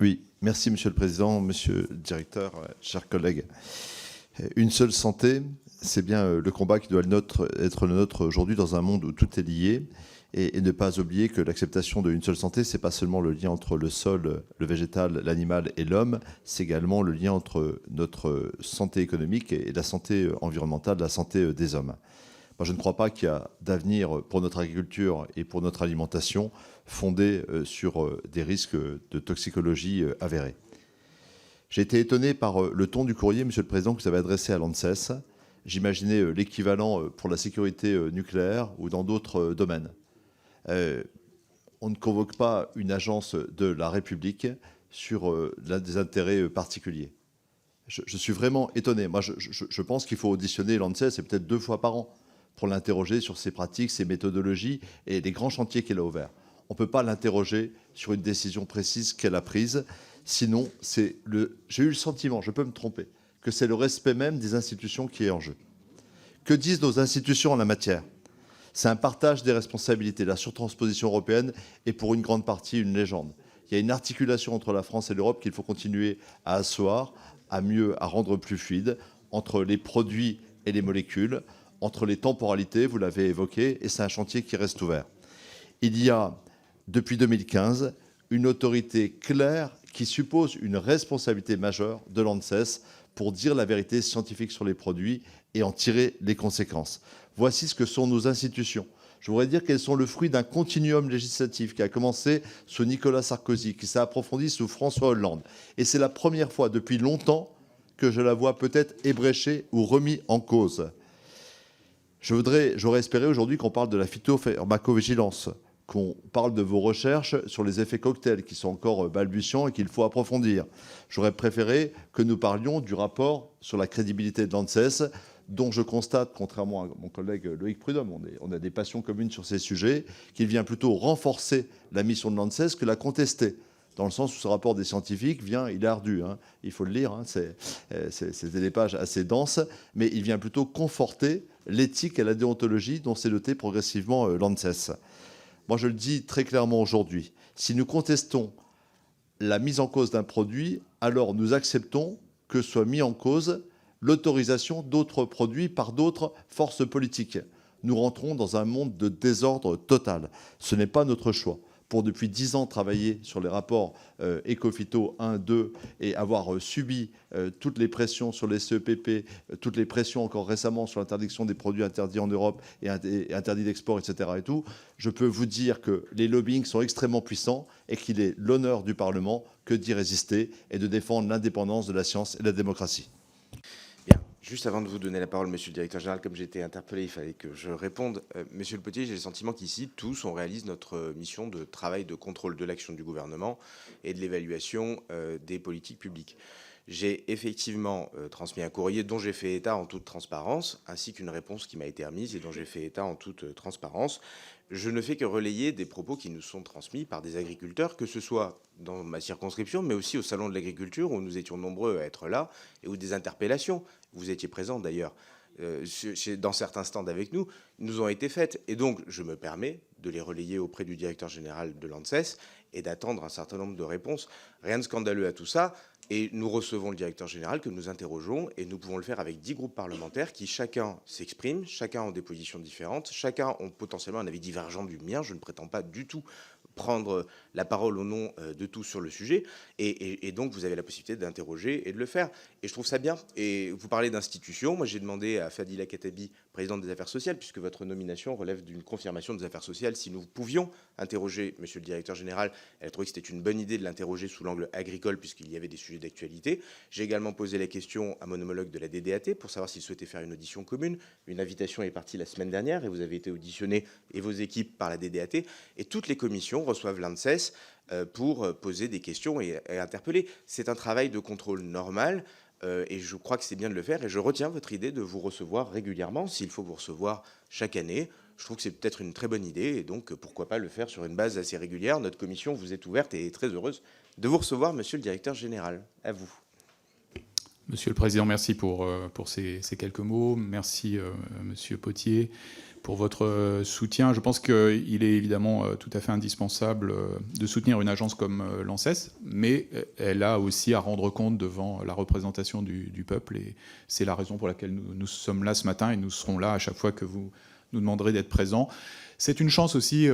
Oui, merci Monsieur le Président, Monsieur le Directeur, chers collègues. Une seule santé, c'est bien le combat qui doit être le nôtre aujourd'hui dans un monde où tout est lié, et ne pas oublier que l'acceptation d'une seule santé, c'est pas seulement le lien entre le sol, le végétal, l'animal et l'homme, c'est également le lien entre notre santé économique et la santé environnementale, la santé des hommes. Moi, je ne crois pas qu'il y a d'avenir pour notre agriculture et pour notre alimentation fondée sur des risques de toxicologie avérés. J'ai été étonné par le ton du courrier, Monsieur le Président, que vous avez adressé à l'ANSES. J'imaginais l'équivalent pour la sécurité nucléaire ou dans d'autres domaines. On ne convoque pas une agence de la République sur des intérêts particuliers. Je suis vraiment étonné. Moi, je pense qu'il faut auditionner l'ANSES, et peut-être 2 fois par an, pour l'interroger sur ses pratiques, ses méthodologies et les grands chantiers qu'elle a ouverts. On ne peut pas l'interroger sur une décision précise qu'elle a prise. Sinon, j'ai eu le sentiment, je peux me tromper, que c'est le respect même des institutions qui est en jeu. Que disent nos institutions en la matière? C'est un partage des responsabilités. La surtransposition européenne est pour une grande partie une légende. Il y a une articulation entre la France et l'Europe qu'il faut continuer à asseoir, à rendre plus fluide, entre les produits et les molécules, entre les temporalités, vous l'avez évoqué, et c'est un chantier qui reste ouvert. Il y a, depuis 2015, une autorité claire qui suppose une responsabilité majeure de l'ANSES pour dire la vérité scientifique sur les produits et en tirer les conséquences. Voici ce que sont nos institutions. Je voudrais dire qu'elles sont le fruit d'un continuum législatif qui a commencé sous Nicolas Sarkozy, qui s'est approfondi sous François Hollande. Et c'est la première fois depuis longtemps que je la vois peut-être ébréchée ou remise en cause. J'aurais espéré aujourd'hui qu'on parle de la phytopharmacovigilance, qu'on parle de vos recherches sur les effets cocktails qui sont encore balbutiants et qu'il faut approfondir. J'aurais préféré que nous parlions du rapport sur la crédibilité de l'ANSES, dont je constate, contrairement à mon collègue Loïc Prudhomme, on a des passions communes sur ces sujets, qu'il vient plutôt renforcer la mission de l'ANSES que la contester, dans le sens où ce rapport des scientifiques il est ardu, hein, il faut le lire, hein, c'était des pages assez denses, mais il vient plutôt conforter l'éthique et la déontologie dont s'est doté progressivement l'ANSES. Moi, je le dis très clairement aujourd'hui, si nous contestons la mise en cause d'un produit, alors nous acceptons que soit mis en cause l'autorisation d'autres produits par d'autres forces politiques. Nous rentrons dans un monde de désordre total. Ce n'est pas notre choix. Pour depuis 10 ans travailler sur les rapports Ecophyto 1, 2 et avoir subi toutes les pressions sur les CEPP, toutes les pressions encore récemment sur l'interdiction des produits interdits en Europe et interdits d'export, etc. et tout, je peux vous dire que les lobbyings sont extrêmement puissants et qu'il est l'honneur du Parlement que d'y résister et de défendre l'indépendance de la science et de la démocratie. Bien. Juste avant de vous donner la parole, monsieur le directeur général, comme j'ai été interpellé, il fallait que je réponde. Monsieur le Potier, j'ai le sentiment qu'ici, tous, on réalise notre mission de travail de contrôle de l'action du gouvernement et de l'évaluation des politiques publiques. J'ai effectivement transmis un courrier dont j'ai fait état en toute transparence, ainsi qu'une réponse qui m'a été remise et dont j'ai fait état en toute transparence. Je ne fais que relayer des propos qui nous sont transmis par des agriculteurs, que ce soit dans ma circonscription, mais aussi au Salon de l'agriculture, où nous étions nombreux à être là, et où des interpellations, vous étiez présents d'ailleurs, dans certains stands avec nous, nous ont été faites. Et donc, je me permets de les relayer auprès du directeur général de l'ANSES et d'attendre un certain nombre de réponses. Rien de scandaleux à tout ça. Et nous recevons le directeur général que nous interrogeons, et nous pouvons le faire avec 10 groupes parlementaires qui chacun s'expriment, chacun ont des positions différentes, chacun ont potentiellement un avis divergent du mien. Je ne prétends pas du tout prendre la parole au nom de tous sur le sujet, et donc vous avez la possibilité d'interroger et de le faire. Et je trouve ça bien. Et vous parlez d'institutions. Moi, j'ai demandé à Fadila Katabi, présidente des affaires sociales, puisque votre nomination relève d'une confirmation des affaires sociales, si nous pouvions interroger monsieur le directeur général. Elle a trouvé que c'était une bonne idée de l'interroger sous l'angle agricole, puisqu'il y avait des sujets d'actualité. J'ai également posé la question à mon homologue de la DDAT pour savoir s'il souhaitait faire une audition commune. Une invitation est partie la semaine dernière, et vous avez été auditionné, et vos équipes, par la DDAT. Et toutes les commissions reçoivent l'ANSES pour poser des questions et interpeller. C'est un travail de contrôle normal, et je crois que c'est bien de le faire, et je retiens votre idée de vous recevoir régulièrement, s'il faut vous recevoir chaque année. Je trouve que c'est peut-être une très bonne idée, et donc pourquoi pas le faire sur une base assez régulière. Notre commission vous est ouverte et est très heureuse de vous recevoir, monsieur le directeur général. À vous. Monsieur le Président, merci pour ces quelques mots. Merci, monsieur Potier, pour votre soutien. Je pense qu'il est évidemment tout à fait indispensable de soutenir une agence comme l'ANSES, mais elle a aussi à rendre compte devant la représentation du peuple, et c'est la raison pour laquelle nous sommes là ce matin, et nous serons là à chaque fois que vous nous demanderez d'être présents. C'est une chance aussi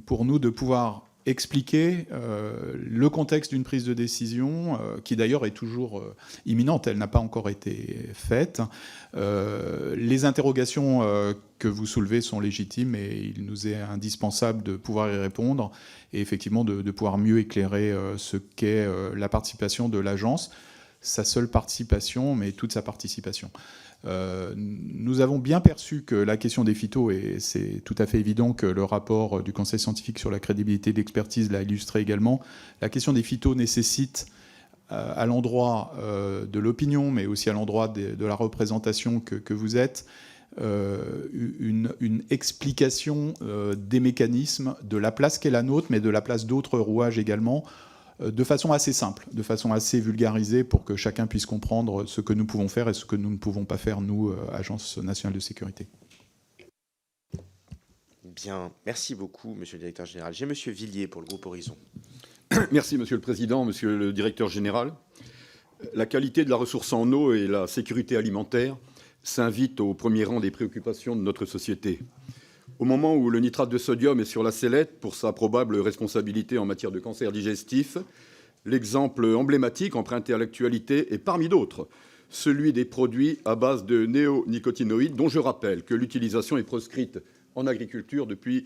pour nous de pouvoir expliquer le contexte d'une prise de décision qui d'ailleurs est toujours imminente, elle n'a pas encore été faite. Les interrogations que vous soulevez sont légitimes, et il nous est indispensable de pouvoir y répondre, et effectivement de pouvoir mieux éclairer ce qu'est la participation de l'agence, sa seule participation, mais toute sa participation. Nous avons bien perçu que la question des phytos, et c'est tout à fait évident que le rapport du Conseil scientifique sur la crédibilité de l'expertise l'a illustré également, la question des phytos nécessite à l'endroit de l'opinion, mais aussi à l'endroit de la représentation que vous êtes, une explication des mécanismes, de la place qu'est la nôtre, mais de la place d'autres rouages également, de façon assez simple, de façon assez vulgarisée, pour que chacun puisse comprendre ce que nous pouvons faire et ce que nous ne pouvons pas faire, nous, Agence nationale de sécurité. Bien, merci beaucoup, monsieur le directeur général. J'ai monsieur Villiers pour le groupe Horizon. Merci, monsieur le président, monsieur le directeur général. La qualité de la ressource en eau et la sécurité alimentaire s'invitent au premier rang des préoccupations de notre société. Au moment où le nitrate de sodium est sur la sellette pour sa probable responsabilité en matière de cancer digestif, l'exemple emblématique emprunté à l'actualité est parmi d'autres, celui des produits à base de néonicotinoïdes, dont je rappelle que l'utilisation est proscrite en agriculture depuis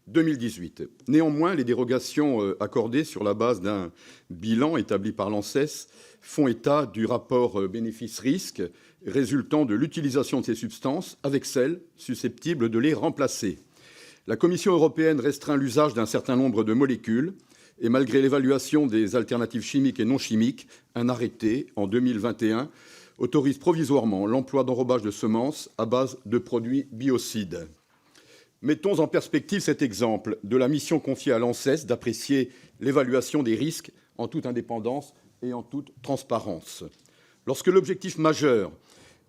2018. Néanmoins, les dérogations accordées sur la base d'un bilan établi par l'ANSES font état du rapport bénéfice-risque résultant de l'utilisation de ces substances avec celles susceptibles de les remplacer. La Commission européenne restreint l'usage d'un certain nombre de molécules et malgré l'évaluation des alternatives chimiques et non chimiques, un arrêté en 2021 autorise provisoirement l'emploi d'enrobage de semences à base de produits biocides. Mettons en perspective cet exemple de la mission confiée à l'ANSES d'apprécier l'évaluation des risques en toute indépendance et en toute transparence. Lorsque l'objectif majeur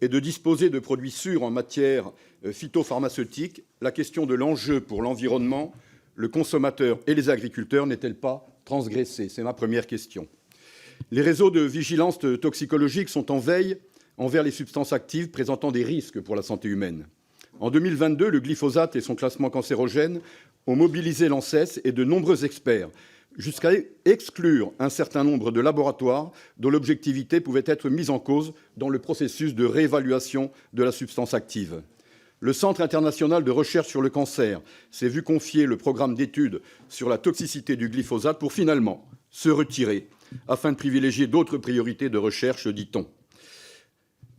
est de disposer de produits sûrs en matière phytopharmaceutique, la question de l'enjeu pour l'environnement, le consommateur et les agriculteurs n'est-elle pas transgressée? C'est ma première question. Les réseaux de vigilance toxicologique sont en veille envers les substances actives présentant des risques pour la santé humaine. En 2022, le glyphosate et son classement cancérogène ont mobilisé l'ANSES et de nombreux experts, jusqu'à exclure un certain nombre de laboratoires dont l'objectivité pouvait être mise en cause dans le processus de réévaluation de la substance active. Le Centre international de recherche sur le cancer s'est vu confier le programme d'études sur la toxicité du glyphosate pour finalement se retirer afin de privilégier d'autres priorités de recherche, dit-on.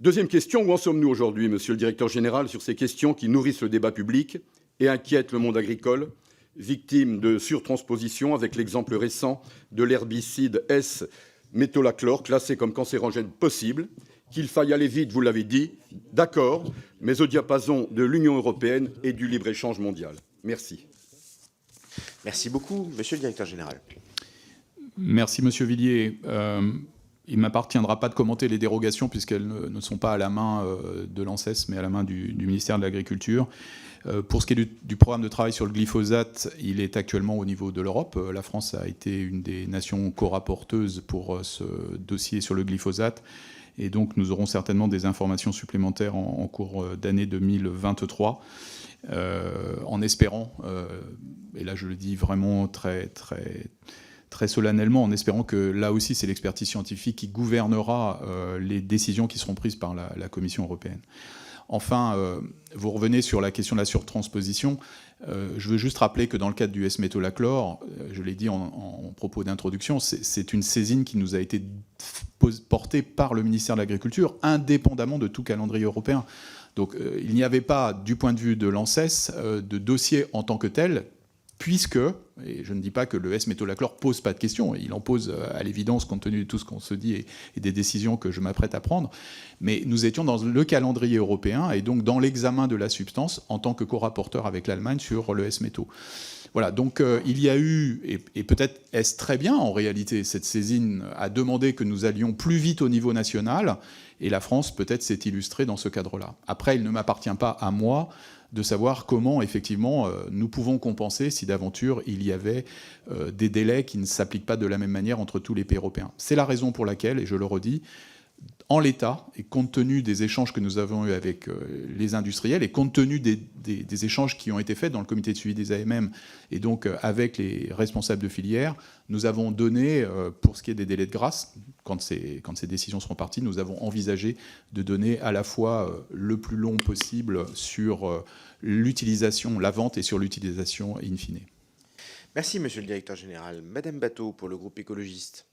Deuxième question, où en sommes-nous aujourd'hui, monsieur le directeur général, sur ces questions qui nourrissent le débat public et inquiètent le monde agricole, victime de surtransposition avec l'exemple récent de l'herbicide S-métolachlore, classé comme cancérogène possible? Qu'il faille aller vite, vous l'avez dit, d'accord, mais au diapason de l'Union européenne et du libre-échange mondial. Merci. Merci beaucoup, monsieur le directeur général. Merci, monsieur Villiers. Il ne m'appartiendra pas de commenter les dérogations puisqu'elles ne sont pas à la main de l'ANSES, mais à la main du ministère de l'Agriculture. Pour ce qui est du programme de travail sur le glyphosate, il est actuellement au niveau de l'Europe. La France a été une des nations co-rapporteuses pour ce dossier sur le glyphosate. Et donc, nous aurons certainement des informations supplémentaires en cours d'année 2023, en espérant, et là je le dis vraiment très solennellement, en espérant que là aussi c'est l'expertise scientifique qui gouvernera les décisions qui seront prises par la Commission européenne. Enfin, vous revenez sur la question de la surtransposition. Je veux juste rappeler que dans le cadre du S-métolachlore, je l'ai dit en propos d'introduction, c'est une saisine qui nous a été portée par le ministère de l'Agriculture, indépendamment de tout calendrier européen. Donc il n'y avait pas, du point de vue de l'ANSES, de dossier en tant que tel, puisque, et je ne dis pas que le S-métolachlore ne pose pas de questions, il en pose à l'évidence compte tenu de tout ce qu'on se dit et des décisions que je m'apprête à prendre, mais nous étions dans le calendrier européen et donc dans l'examen de la substance en tant que co-rapporteur avec l'Allemagne sur le S-métaux. Voilà, donc il y a eu, et peut-être est-ce très bien en réalité, cette saisine a demandé que nous allions plus vite au niveau national, et la France peut-être s'est illustrée dans ce cadre-là. Après, il ne m'appartient pas à moi de savoir comment, effectivement, nous pouvons compenser si d'aventure il y avait des délais qui ne s'appliquent pas de la même manière entre tous les pays européens. C'est la raison pour laquelle, et je le redis, en l'état, et compte tenu des échanges que nous avons eus avec les industriels, et compte tenu des échanges qui ont été faits dans le comité de suivi des AMM, et donc avec les responsables de filière, nous avons donné, pour ce qui est des délais de grâce, quand ces décisions seront parties, nous avons envisagé de donner à la fois le plus long possible sur l'utilisation, la vente, et sur l'utilisation in fine. Merci, monsieur le directeur général. Madame Bateau, pour le groupe écologiste.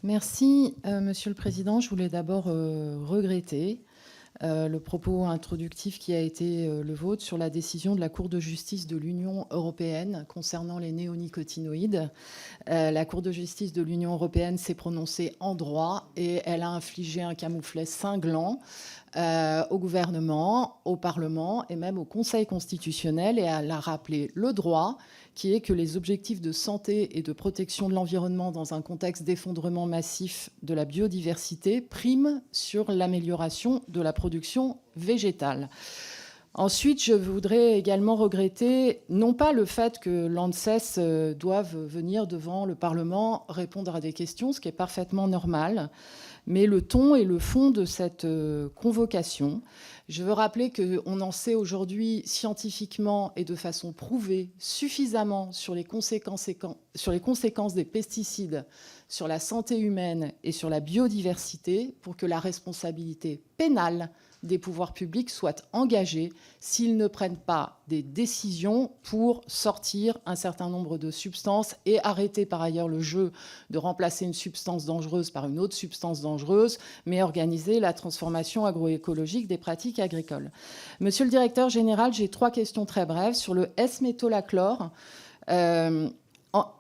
Merci, Monsieur le Président. Je voulais d'abord regretter le propos introductif qui a été le vôtre sur la décision de la Cour de justice de l'Union européenne concernant les néonicotinoïdes. La Cour de justice de l'Union européenne s'est prononcée en droit et elle a infligé un camouflet cinglant au gouvernement, au Parlement et même au Conseil constitutionnel, et elle a rappelé le droit qui est que les objectifs de santé et de protection de l'environnement dans un contexte d'effondrement massif de la biodiversité priment sur l'amélioration de la production végétale. Ensuite, je voudrais également regretter, non pas le fait que l'ANSES doive venir devant le Parlement répondre à des questions, ce qui est parfaitement normal, mais le ton et le fond de cette convocation. Je veux rappeler qu'on en sait aujourd'hui scientifiquement et de façon prouvée suffisamment sur les conséquences des pesticides sur la santé humaine et sur la biodiversité pour que la responsabilité pénale des pouvoirs publics soit engagée s'ils ne prennent pas des décisions pour sortir un certain nombre de substances et arrêter par ailleurs le jeu de remplacer une substance dangereuse par une autre substance dangereuse, mais organiser la transformation agroécologique des pratiques agricoles. Monsieur le directeur général, j'ai 3 questions très brèves sur le S-métolachlore.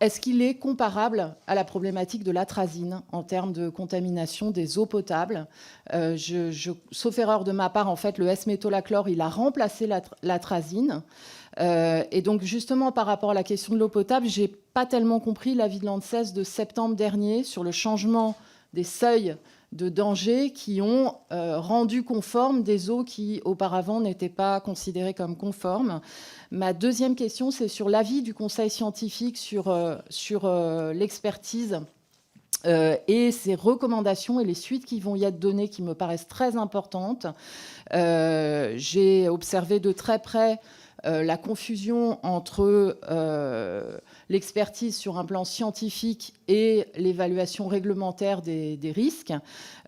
est-ce qu'il est comparable à la problématique de l'atrazine en termes de contamination des eaux potables? Sauf erreur de ma part, en fait, le S-métolachlore, il a remplacé l'atrazine. Et donc, justement, par rapport à la question de l'eau potable, je n'ai pas tellement compris l'avis de l'ANSES de septembre dernier sur le changement des seuils de danger qui ont rendu conformes des eaux qui, auparavant, n'étaient pas considérées comme conformes. Ma deuxième question, c'est sur l'avis du Conseil scientifique sur l'expertise et ses recommandations et les suites qui vont y être données, qui me paraissent très importantes. J'ai observé de très près la confusion entre l'expertise sur un plan scientifique et l'évaluation réglementaire des risques.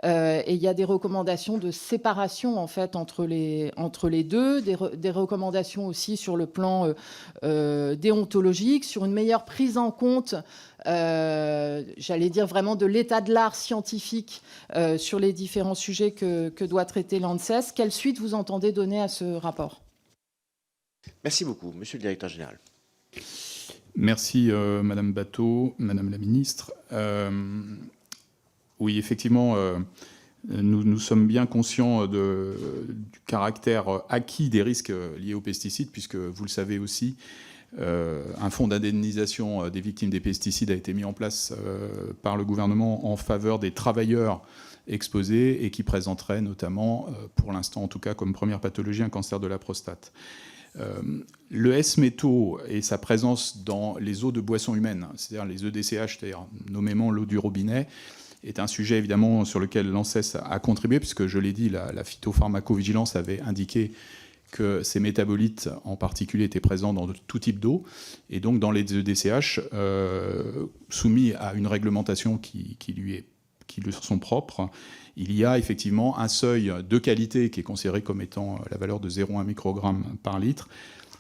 Et il y a des recommandations de séparation en fait entre les deux, des recommandations aussi sur le plan déontologique, sur une meilleure prise en compte, j'allais dire vraiment de l'état de l'art scientifique sur les différents sujets que doit traiter l'ANSES. Quelle suite vous entendez donner à ce rapport ? Merci beaucoup. Monsieur le directeur général. Merci, Madame Batho, Madame la ministre. Oui, effectivement, nous sommes bien conscients du caractère acquis des risques liés aux pesticides, puisque, vous le savez aussi, un fonds d'indemnisation des victimes des pesticides a été mis en place par le gouvernement en faveur des travailleurs exposés et qui présenterait notamment, pour l'instant en tout cas, comme première pathologie, un cancer de la prostate. Le S-métaux et sa présence dans les eaux de boissons humaines, c'est-à-dire les EDCH, c'est-à-dire nommément l'eau du robinet, est un sujet évidemment sur lequel l'ANSES a contribué, puisque je l'ai dit, la phytopharmacovigilance avait indiqué que ces métabolites en particulier étaient présents dans tout type d'eau, et donc dans les EDCH, soumis à une réglementation qui lui sont propres, il y a effectivement un seuil de qualité qui est considéré comme étant la valeur de 0,1 microgramme par litre.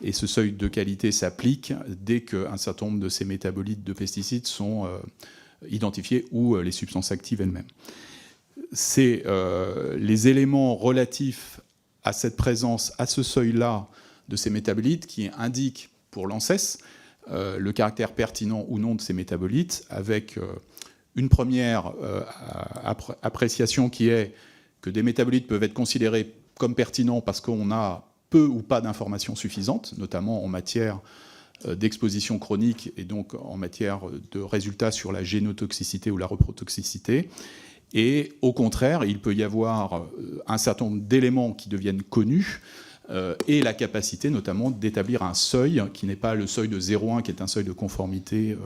Et ce seuil de qualité s'applique dès qu'un certain nombre de ces métabolites de pesticides sont identifiés ou les substances actives elles-mêmes. C'est les éléments relatifs à cette présence, à ce seuil-là de ces métabolites qui indiquent pour l'ANSES le caractère pertinent ou non de ces métabolites, avec une première appréciation qui est que des métabolites peuvent être considérés comme pertinents parce qu'on a peu ou pas d'informations suffisantes, notamment en matière d'exposition chronique et donc en matière de résultats sur la génotoxicité ou la reprotoxicité. Et au contraire, il peut y avoir un certain nombre d'éléments qui deviennent connus et la capacité notamment d'établir un seuil qui n'est pas le seuil de 0,1 qui est un seuil de conformité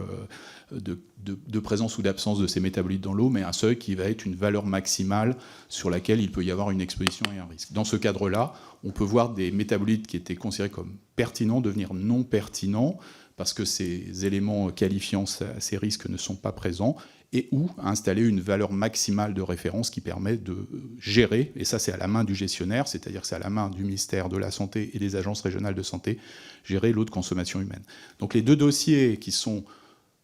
de présence ou d'absence de ces métabolites dans l'eau, mais un seuil qui va être une valeur maximale sur laquelle il peut y avoir une exposition et un risque. Dans ce cadre-là, on peut voir des métabolites qui étaient considérés comme pertinents devenir non pertinents parce que ces éléments qualifiant ces risques ne sont pas présents, et ou installer une valeur maximale de référence qui permet de gérer, et ça c'est à la main du gestionnaire, c'est-à-dire que c'est à la main du ministère de la Santé et des agences régionales de santé, gérer l'eau de consommation humaine. Donc les deux dossiers qui sont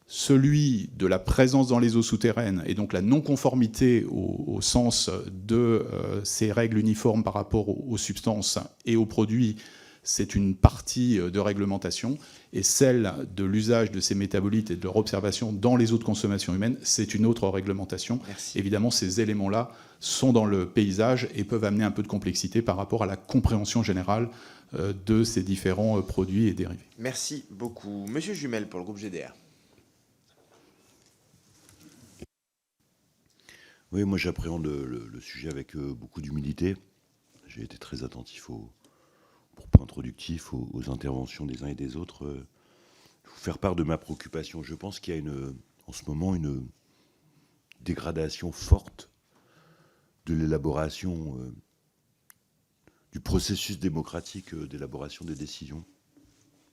celui de la présence dans les eaux souterraines et donc la non-conformité au sens de ces règles uniformes par rapport aux substances et aux produits, c'est une partie de réglementation, et celle de l'usage de ces métabolites et de leur observation dans les eaux de consommation humaine, c'est une autre réglementation. Merci. Évidemment, ces éléments-là sont dans le paysage et peuvent amener un peu de complexité par rapport à la compréhension générale de ces différents produits et dérivés. Merci beaucoup. Monsieur Jumel pour le groupe GDR. Oui, moi j'appréhende le sujet avec beaucoup d'humilité. J'ai été très attentif aux propos introductifs, aux interventions des uns et des autres. Je vais vous faire part de ma préoccupation. Je pense qu'il y a en ce moment une dégradation forte de l'élaboration du processus démocratique d'élaboration des décisions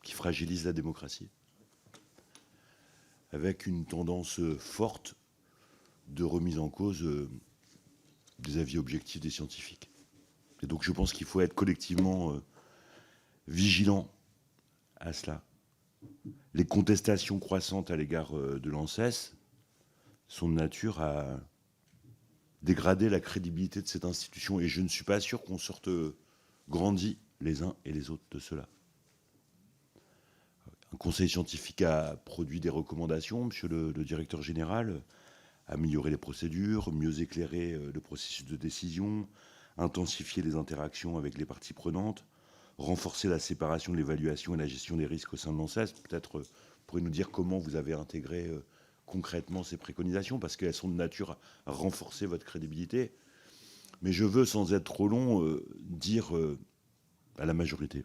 qui fragilise la démocratie, avec une tendance forte de remise en cause des avis objectifs des scientifiques. Et donc je pense qu'il faut être collectivement vigilant à cela. Les contestations croissantes à l'égard de l'ANSES sont de nature à dégrader la crédibilité de cette institution, et je ne suis pas sûr qu'on sorte grandis les uns et les autres de cela. conseil scientifique a produit des recommandations, monsieur le directeur général, améliorer les procédures, mieux éclairer le processus de décision, intensifier les interactions avec les parties prenantes, renforcer la séparation de l'évaluation et la gestion des risques au sein de l'ANSES. Peut-être pourrez-vous nous dire comment vous avez intégré concrètement ces préconisations, parce qu'elles sont de nature à renforcer votre crédibilité. Mais je veux, sans être trop long, dire à la majorité,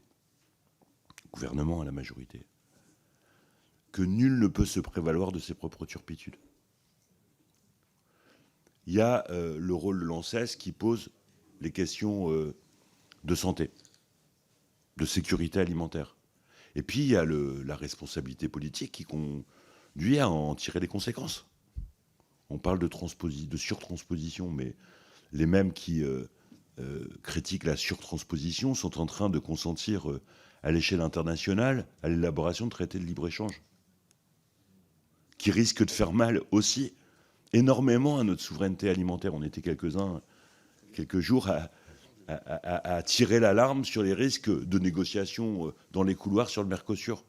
au gouvernement, à la majorité, que nul ne peut se prévaloir de ses propres turpitudes. Il y a le rôle de l'ANSES qui pose les questions de santé, de sécurité alimentaire. Et puis, il y a la responsabilité politique qui conduit à en tirer les conséquences. On parle de surtransposition, mais les mêmes qui critiquent la surtransposition sont en train de consentir à l'échelle internationale à l'élaboration de traités de libre-échange qui risquent de faire mal aussi énormément à notre souveraineté alimentaire. On était quelques-uns, quelques jours, à tirer l'alarme sur les risques de négociations dans les couloirs sur le Mercosur,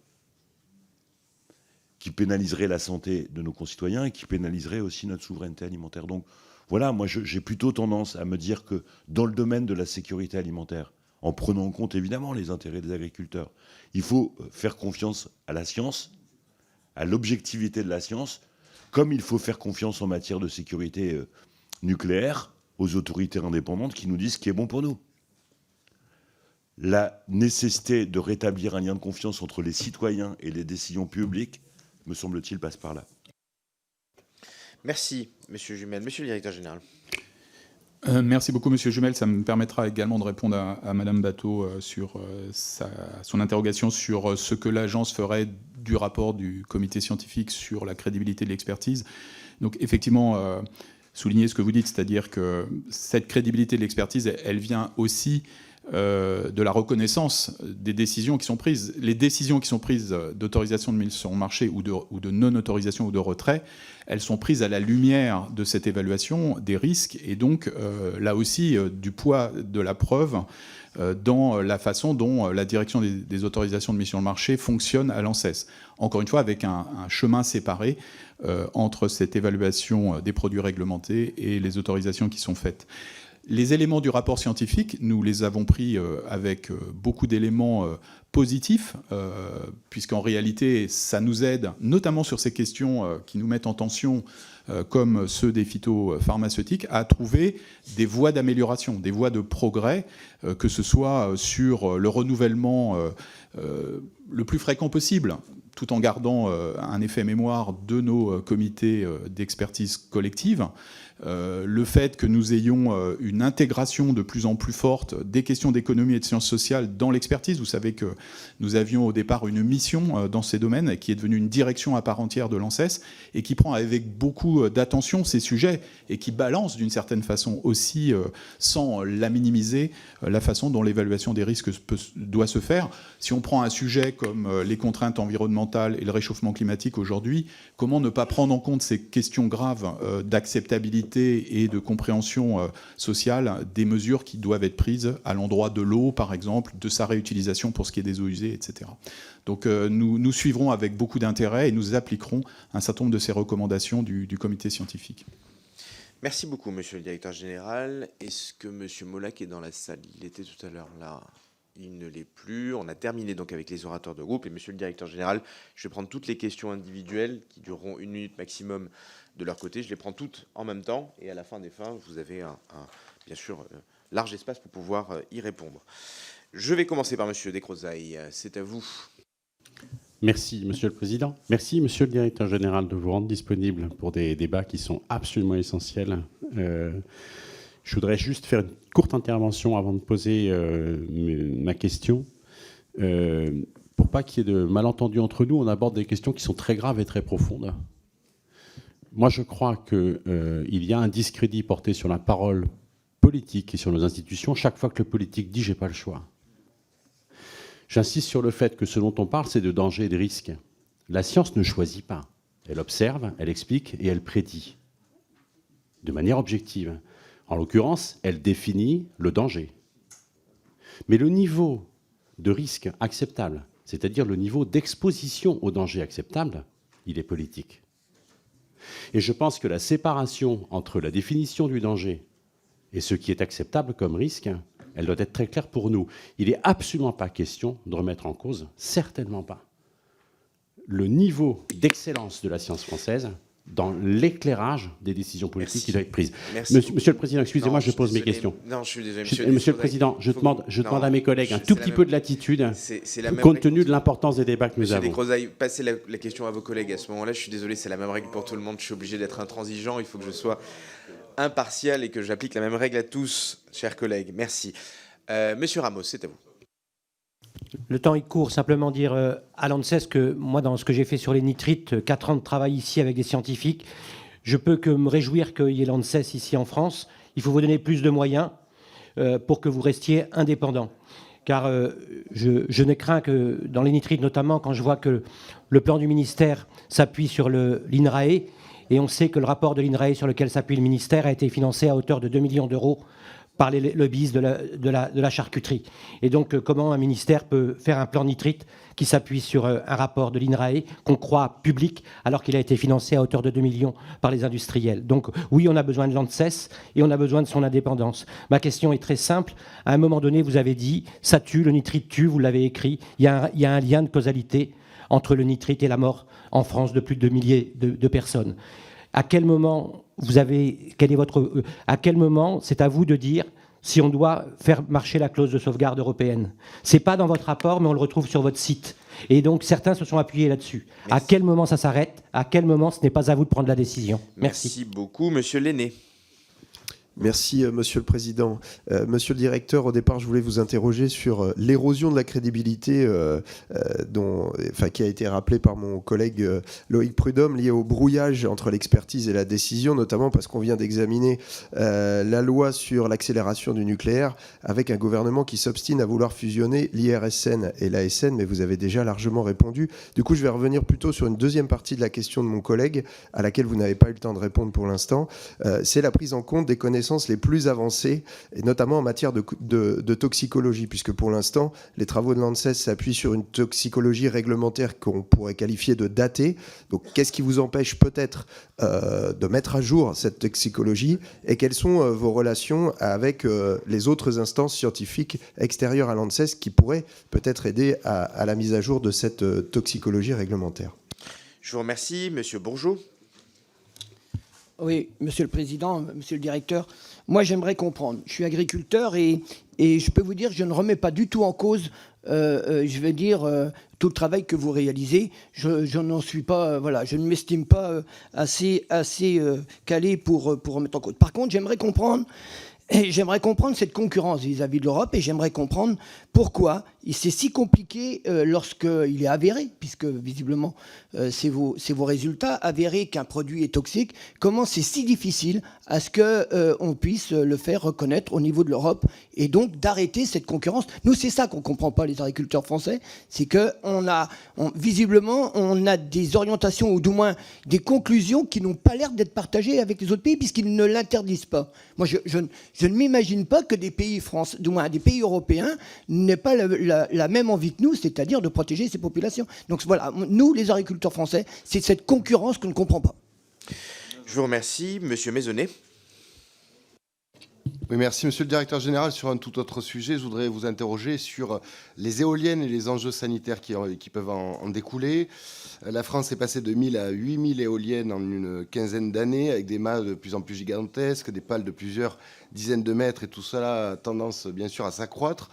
qui pénaliserait la santé de nos concitoyens et qui pénaliserait aussi notre souveraineté alimentaire. Donc voilà, moi j'ai plutôt tendance à me dire que dans le domaine de la sécurité alimentaire, en prenant en compte évidemment les intérêts des agriculteurs, il faut faire confiance à la science, à l'objectivité de la science, comme il faut faire confiance en matière de sécurité nucléaire aux autorités indépendantes qui nous disent ce qui est bon pour nous. La nécessité de rétablir un lien de confiance entre les citoyens et les décisions publiques, me semble-t-il, passe par là. Merci, Monsieur Jumel. Monsieur le directeur général. Merci beaucoup, Monsieur Jumel. Ça me permettra également de répondre à Madame Bateau sur son interrogation sur ce que l'agence ferait du rapport du comité scientifique sur la crédibilité de l'expertise. Donc, effectivement, souligner ce que vous dites, c'est-à-dire que cette crédibilité de l'expertise, elle vient aussi de la reconnaissance des décisions qui sont prises. Les décisions qui sont prises d'autorisation de mise sur le marché ou de non-autorisation ou de retrait, elles sont prises à la lumière de cette évaluation des risques et donc là aussi du poids de la preuve dans la façon dont la direction des autorisations de mise sur le marché fonctionne à l'ANSES. Encore une fois, avec un chemin séparé entre cette évaluation des produits réglementés et les autorisations qui sont faites. Les éléments du rapport scientifique, nous les avons pris avec beaucoup d'éléments positifs, puisqu'en réalité, ça nous aide, notamment sur ces questions qui nous mettent en tension, comme ceux des phytopharmaceutiques, à trouver des voies d'amélioration, des voies de progrès, que ce soit sur le renouvellement le plus fréquent possible, tout en gardant un effet mémoire de nos comités d'expertise collective, le fait que nous ayons une intégration de plus en plus forte des questions d'économie et de sciences sociales dans l'expertise. Vous savez que nous avions au départ une mission dans ces domaines qui est devenue une direction à part entière de l'ANSES et qui prend avec beaucoup d'attention ces sujets et qui balance d'une certaine façon aussi, sans la minimiser, la façon dont l'évaluation des risques doit se faire. Si on prend un sujet comme les contraintes environnementales et le réchauffement climatique aujourd'hui, comment ne pas prendre en compte ces questions graves d'acceptabilité et de compréhension sociale des mesures qui doivent être prises à l'endroit de l'eau, par exemple, de sa réutilisation pour ce qui est des eaux usées, etc. Donc nous suivrons avec beaucoup d'intérêt et nous appliquerons un certain nombre de ces recommandations du comité scientifique. Merci beaucoup, Monsieur le directeur général. Est-ce que Monsieur Molac est dans la salle? Il était tout à l'heure là. Il ne l'est plus. On a terminé donc avec les orateurs de groupe. Et Monsieur le directeur général, je vais prendre toutes les questions individuelles qui dureront 1 minute maximum de leur côté. Je les prends toutes en même temps. Et à la fin des fins, vous avez bien sûr large espace pour pouvoir y répondre. Je vais commencer par Monsieur Descrozaille. C'est à vous. Merci, Monsieur le Président. Merci, Monsieur le directeur général, de vous rendre disponible pour des débats qui sont absolument essentiels. Je voudrais juste faire une courte intervention avant de poser ma question. Pour pas qu'il y ait de malentendus entre nous, on aborde des questions qui sont très graves et très profondes. Moi, je crois qu'il y a un discrédit porté sur la parole politique et sur nos institutions chaque fois que le politique dit « j'ai pas le choix ». J'insiste sur le fait que ce dont on parle, c'est de danger et de risques. La science ne choisit pas. Elle observe, elle explique et elle prédit de manière objective. En l'occurrence, elle définit le danger. Mais le niveau de risque acceptable c'est-à-dire le niveau d'exposition au danger acceptable, il est politique. Et je pense que la séparation entre la définition du danger et ce qui est acceptable comme risque, elle doit être très claire pour nous. Il n'est absolument pas question de remettre en cause, certainement pas, le niveau d'excellence de la science française dans l'éclairage des décisions politiques qui doivent être prises. Monsieur le Président, excusez-moi, je pose mes questions. Non, je suis désolé. Monsieur le Président, je demande à mes collègues un tout petit peu de latitude, compte tenu de l'importance des débats que nous avons. Monsieur Descrozaille, passez la question à vos collègues à ce moment-là. Je suis désolé, c'est la même règle pour tout le monde. Je suis obligé d'être intransigeant. Il faut que je sois impartial et que j'applique la même règle à tous, chers collègues. Merci. Monsieur Ramos, c'est à vous. Le temps est court. Simplement dire à l'ANSES que moi, dans ce que j'ai fait sur les nitrites, 4 ans de travail ici avec des scientifiques, je peux que me réjouir qu'il y ait l'ANSES ici en France. Il faut vous donner plus de moyens pour que vous restiez indépendant. Car je ne crains que dans les nitrites, notamment quand je vois que le plan du ministère s'appuie sur l'INRAE, et on sait que le rapport de l'INRAE sur lequel s'appuie le ministère a été financé à hauteur de 2 millions d'euros par les lobbyistes de la charcuterie. Et donc, comment un ministère peut faire un plan nitrite qui s'appuie sur un rapport de l'INRAE qu'on croit public, alors qu'il a été financé à hauteur de 2 millions par les industriels. Donc, oui, on a besoin de l'ANSES et on a besoin de son indépendance. Ma question est très simple. À un moment donné, vous avez dit, ça tue, le nitrite tue, vous l'avez écrit. Il y a un lien de causalité entre le nitrite et la mort en France de plus de milliers de personnes. À quel moment à quel moment c'est à vous de dire si on doit faire marcher la clause de sauvegarde européenne? C'est pas dans votre rapport, mais on le retrouve sur votre site. Et donc certains se sont appuyés là-dessus. Merci. À quel moment ça s'arrête? À quel moment ce n'est pas à vous de prendre la décision? Merci beaucoup, Monsieur Lenné. Merci, Monsieur le Président. Monsieur le Directeur, au départ, je voulais vous interroger sur l'érosion de la crédibilité qui a été rappelée par mon collègue Loïc Prudhomme, liée au brouillage entre l'expertise et la décision, notamment parce qu'on vient d'examiner la loi sur l'accélération du nucléaire avec un gouvernement qui s'obstine à vouloir fusionner l'IRSN et l'ASN, mais vous avez déjà largement répondu. Du coup, je vais revenir plutôt sur une deuxième partie de la question de mon collègue, à laquelle vous n'avez pas eu le temps de répondre pour l'instant. C'est la prise en compte des connaissances les plus avancées, et notamment en matière de toxicologie, puisque pour l'instant, les travaux de l'ANSES s'appuient sur une toxicologie réglementaire qu'on pourrait qualifier de datée. Donc, qu'est-ce qui vous empêche peut-être de mettre à jour cette toxicologie, et quelles sont vos relations avec les autres instances scientifiques extérieures à l'ANSES qui pourraient peut-être aider à la mise à jour de cette toxicologie réglementaire? Je vous remercie, Monsieur Bourgeot. Oui, Monsieur le Président, Monsieur le Directeur, moi j'aimerais comprendre. Je suis agriculteur et je peux vous dire que je ne remets pas du tout en cause, tout le travail que vous réalisez. Je n'en suis pas, je ne m'estime pas assez calé pour remettre en cause. Par contre, j'aimerais comprendre cette concurrence vis-à-vis de l'Europe, et j'aimerais comprendre pourquoi c'est si compliqué lorsqu'il est avéré, puisque visiblement c'est vos résultats, avérés qu'un produit est toxique. Comment c'est si difficile à ce qu'on puisse le faire reconnaître au niveau de l'Europe, et donc d'arrêter cette concurrence? Nous, c'est ça qu'on ne comprend pas, les agriculteurs français, c'est que visiblement on a des orientations, ou du moins des conclusions qui n'ont pas l'air d'être partagées avec les autres pays, puisqu'ils ne l'interdisent pas. Moi, je ne m'imagine pas que des pays français, du moins des pays européens, n'aient pas la même envie que nous, c'est-à-dire de protéger ces populations. Donc voilà, nous, les agriculteurs français, c'est cette concurrence qu'on ne comprend pas. Je vous remercie, Monsieur Maisonnet. Oui, merci, Monsieur le Directeur Général. Sur un tout autre sujet, je voudrais vous interroger sur les éoliennes et les enjeux sanitaires qui peuvent en découler. La France est passée de 1000 à 8000 éoliennes en une quinzaine d'années, avec des mâts de plus en plus gigantesques, des pales de plusieurs dizaines de mètres, et tout cela a tendance, bien sûr, à s'accroître.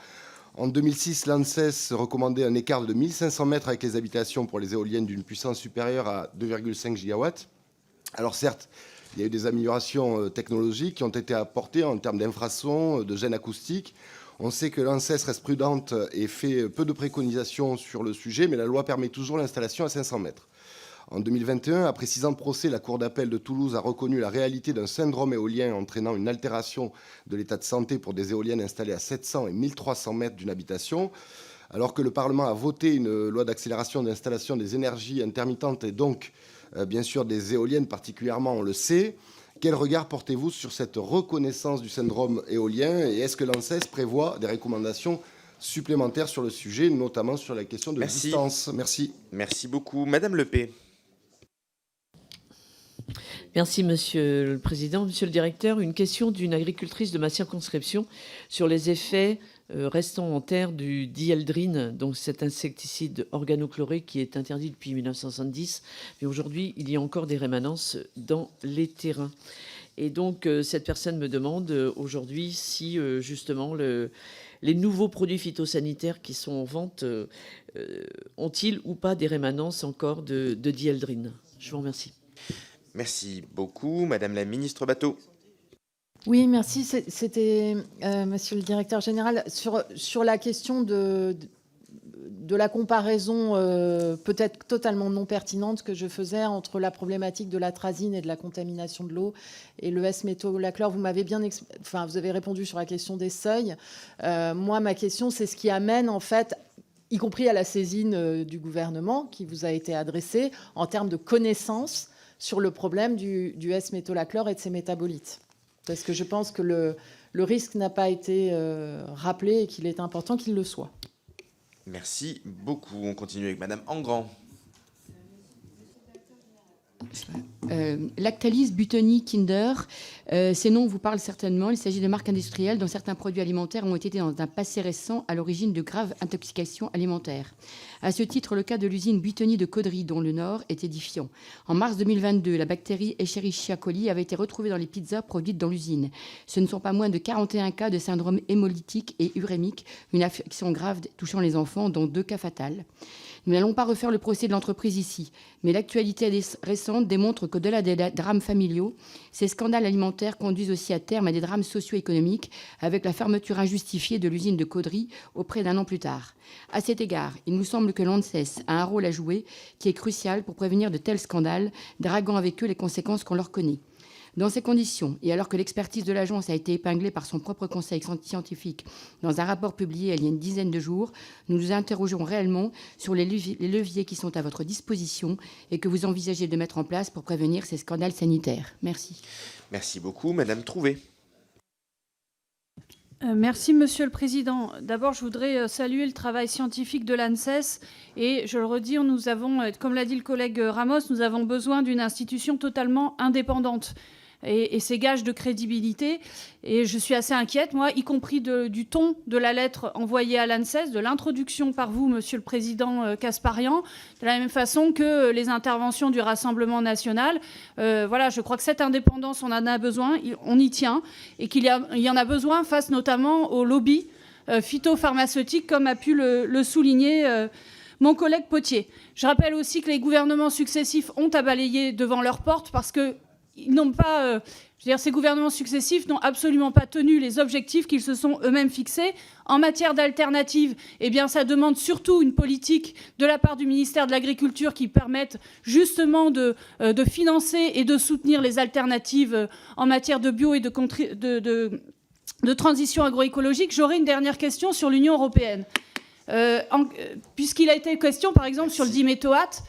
En 2006, l'ANSES recommandait un écart de 1500 mètres avec les habitations pour les éoliennes d'une puissance supérieure à 2,5 gigawatts. Alors certes, il y a eu des améliorations technologiques qui ont été apportées en termes d'infrasons, de gêne acoustique. On sait que l'ANSES reste prudente et fait peu de préconisations sur le sujet, mais la loi permet toujours l'installation à 500 mètres. En 2021, après 6 ans de procès, la Cour d'appel de Toulouse a reconnu la réalité d'un syndrome éolien entraînant une altération de l'état de santé pour des éoliennes installées à 700 et 1300 mètres d'une habitation. Alors que le Parlement a voté une loi d'accélération d'installation des énergies intermittentes et donc, bien sûr, des éoliennes particulièrement, on le sait. Quel regard portez-vous sur cette reconnaissance du syndrome éolien, et est-ce que l'ANSES prévoit des recommandations supplémentaires sur le sujet, notamment sur la question de distance. Merci. Merci beaucoup. Madame Lepée. Merci, Monsieur le Président. Monsieur le Directeur, une question d'une agricultrice de ma circonscription sur les effets restants en terre du dieldrine, donc cet insecticide organochloré qui est interdit depuis 1970. Mais aujourd'hui, il y a encore des rémanences dans les terrains. Et donc, cette personne me demande aujourd'hui si, justement, les nouveaux produits phytosanitaires qui sont en vente ont-ils ou pas des rémanences encore de dieldrine. Je vous remercie. Merci beaucoup. Madame la ministre Bateau. Oui, merci. C'était, Monsieur le Directeur Général, sur la question de la comparaison peut-être totalement non pertinente que je faisais entre la problématique de l'atrazine et de la contamination de l'eau et le S-métolachlore. Vous m'avez vous avez répondu sur la question des seuils. Moi, ma question, c'est ce qui amène, en fait, y compris à la saisine du gouvernement qui vous a été adressée, en termes de connaissances sur le problème du S-métolachlore et de ses métabolites. Parce que je pense que le risque n'a pas été rappelé et qu'il est important qu'il le soit. Merci beaucoup. On continue avec Madame Engrand. Lactalis, Buitoni, Kinder, ces noms vous parlent certainement. Il s'agit de marques industrielles dont certains produits alimentaires ont été dans un passé récent à l'origine de graves intoxications alimentaires. À ce titre, le cas de l'usine Buitoni de Caudry, dont le Nord, est édifiant. En mars 2022, la bactérie Escherichia coli avait été retrouvée dans les pizzas produites dans l'usine. Ce ne sont pas moins de 41 cas de syndrome hémolytique et urémique, une affection grave touchant les enfants, dont 2 cas fatals. Nous n'allons pas refaire le procès de l'entreprise ici, mais l'actualité récente démontre qu'au-delà des drames familiaux, ces scandales alimentaires conduisent aussi à terme à des drames socio-économiques, avec la fermeture injustifiée de l'usine de Caudry auprès d'un an plus tard. À cet égard, il nous semble que l'ANSES a un rôle à jouer qui est crucial pour prévenir de tels scandales, draguant avec eux les conséquences qu'on leur connaît. Dans ces conditions, et alors que l'expertise de l'agence a été épinglée par son propre conseil scientifique dans un rapport publié il y a une dizaine de jours, nous nous interrogeons réellement sur les leviers qui sont à votre disposition et que vous envisagez de mettre en place pour prévenir ces scandales sanitaires. Merci. Merci beaucoup. Madame Trouvé. Merci, Monsieur le Président. D'abord, je voudrais saluer le travail scientifique de l'ANSES. Et je le redis, nous avons, comme l'a dit le collègue Ramos, nous avons besoin d'une institution totalement indépendante. Et c'est gage de crédibilité. Et je suis assez inquiète, moi, y compris du ton de la lettre envoyée à l'ANSES, de l'introduction par vous, Monsieur le Président Kasparian, de la même façon que les interventions du Rassemblement national. Voilà, je crois que cette indépendance, on en a besoin, on y tient, et qu'il y en a besoin face notamment au lobby phytopharmaceutique, comme a pu le souligner mon collègue Potier. Je rappelle aussi que les gouvernements successifs ont à balayer devant leur porte parce que ils n'ont pas, ces gouvernements successifs n'ont absolument pas tenu les objectifs qu'ils se sont eux-mêmes fixés. En matière d'alternatives, eh bien, ça demande surtout une politique de la part du ministère de l'Agriculture qui permette justement de financer et de soutenir les alternatives en matière de bio et de transition agroécologique. J'aurais une dernière question sur l'Union européenne. Puisqu'il a été question, par exemple, sur le diméthoate,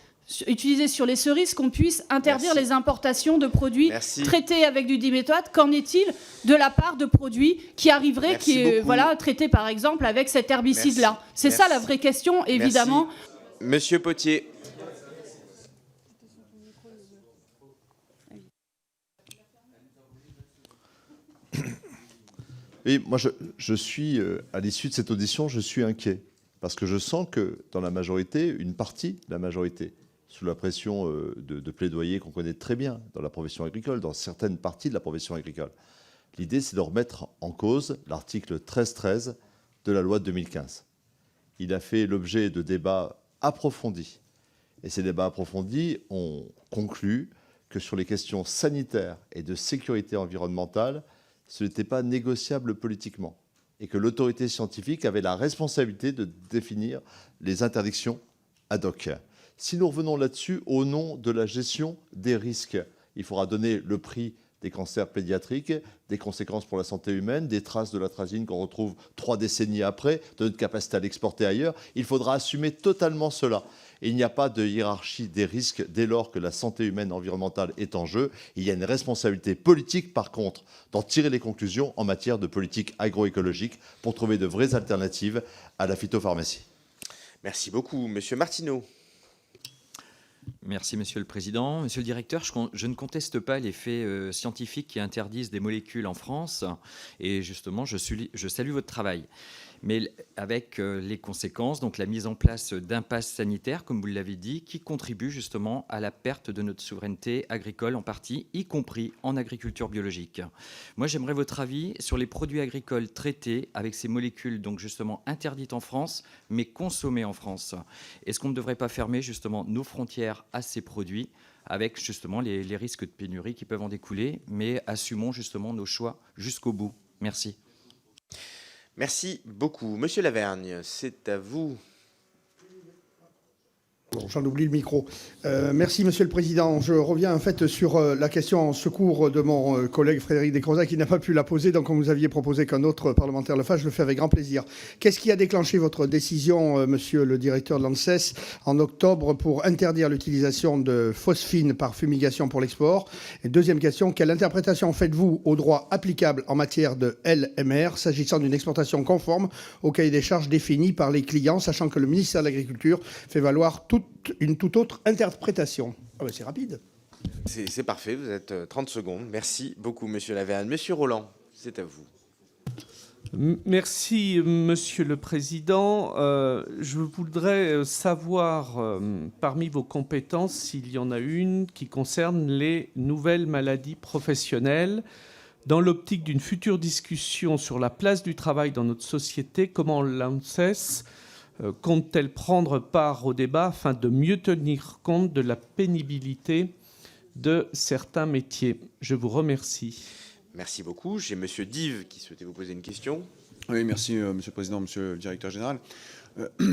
utilisé sur les cerises, qu'on puisse interdire les importations de produits traités avec du diméthoate. Qu'en est-il de la part de produits qui arriveraient, traités par exemple avec cet herbicide-là? C'est ça la vraie question, évidemment. Merci. Monsieur Potier. Oui, moi je suis, à l'issue de cette audition, je suis inquiet. Parce que je sens que dans la majorité, une partie de la majorité, sous la pression de plaidoyer qu'on connaît très bien dans la profession agricole, dans certaines parties de la profession agricole. L'idée, c'est de remettre en cause l'article 13.13 de la loi de 2015. Il a fait l'objet de débats approfondis. Et ces débats approfondis ont conclu que sur les questions sanitaires et de sécurité environnementale, ce n'était pas négociable politiquement. Et que l'autorité scientifique avait la responsabilité de définir les interdictions ad hoc. Si nous revenons là-dessus, au nom de la gestion des risques, il faudra donner le prix des cancers pédiatriques, des conséquences pour la santé humaine, des traces de l'atrazine qu'on retrouve 3 décennies après, de notre capacité à l'exporter ailleurs. Il faudra assumer totalement cela. Il n'y a pas de hiérarchie des risques dès lors que la santé humaine et environnementale est en jeu. Il y a une responsabilité politique, par contre, d'en tirer les conclusions en matière de politique agroécologique pour trouver de vraies alternatives à la phytopharmacie. Merci beaucoup. Monsieur Martineau. Merci, Monsieur le Président. Monsieur le Directeur, je ne conteste pas les faits scientifiques qui interdisent des molécules en France. Et justement, je salue votre travail. Mais avec les conséquences, donc la mise en place d'impasses sanitaires, comme vous l'avez dit, qui contribuent justement à la perte de notre souveraineté agricole en partie, y compris en agriculture biologique. Moi, j'aimerais votre avis sur les produits agricoles traités avec ces molécules donc justement interdites en France, mais consommées en France. Est-ce qu'on ne devrait pas fermer justement nos frontières à ces produits avec justement les risques de pénurie qui peuvent en découler, mais assumons justement nos choix jusqu'au bout. Merci. Merci beaucoup. Monsieur Lavergne, c'est à vous. Bon, j'en oublie le micro. Merci, Monsieur le Président. Je reviens en fait sur la question en secours de mon collègue Frédéric Descrozat qui n'a pas pu la poser. Donc, comme vous aviez proposé qu'un autre parlementaire le fasse, je le fais avec grand plaisir. Qu'est-ce qui a déclenché votre décision, Monsieur le directeur de l'ANSES, en octobre pour interdire l'utilisation de phosphine par fumigation pour l'export? Et deuxième question, quelle interprétation faites-vous au droit applicable en matière de LMR s'agissant d'une exportation conforme au cahier des charges défini par les clients, sachant que le ministère de l'Agriculture fait valoir une toute autre interprétation? Ah ben c'est rapide. C'est parfait, vous êtes 30 secondes. Merci beaucoup, Monsieur Lavergne. Monsieur Roland, c'est à vous. Merci, Monsieur le Président. Je voudrais savoir, parmi vos compétences, s'il y en a une qui concerne les nouvelles maladies professionnelles. Dans l'optique d'une future discussion sur la place du travail dans notre société, comment l'ANSES compte-t-elle prendre part au débat afin de mieux tenir compte de la pénibilité de certains métiers? Je vous remercie. Merci beaucoup. J'ai Monsieur Dive qui souhaitait vous poser une question. Oui, merci, Monsieur le Président, Monsieur le Directeur Général.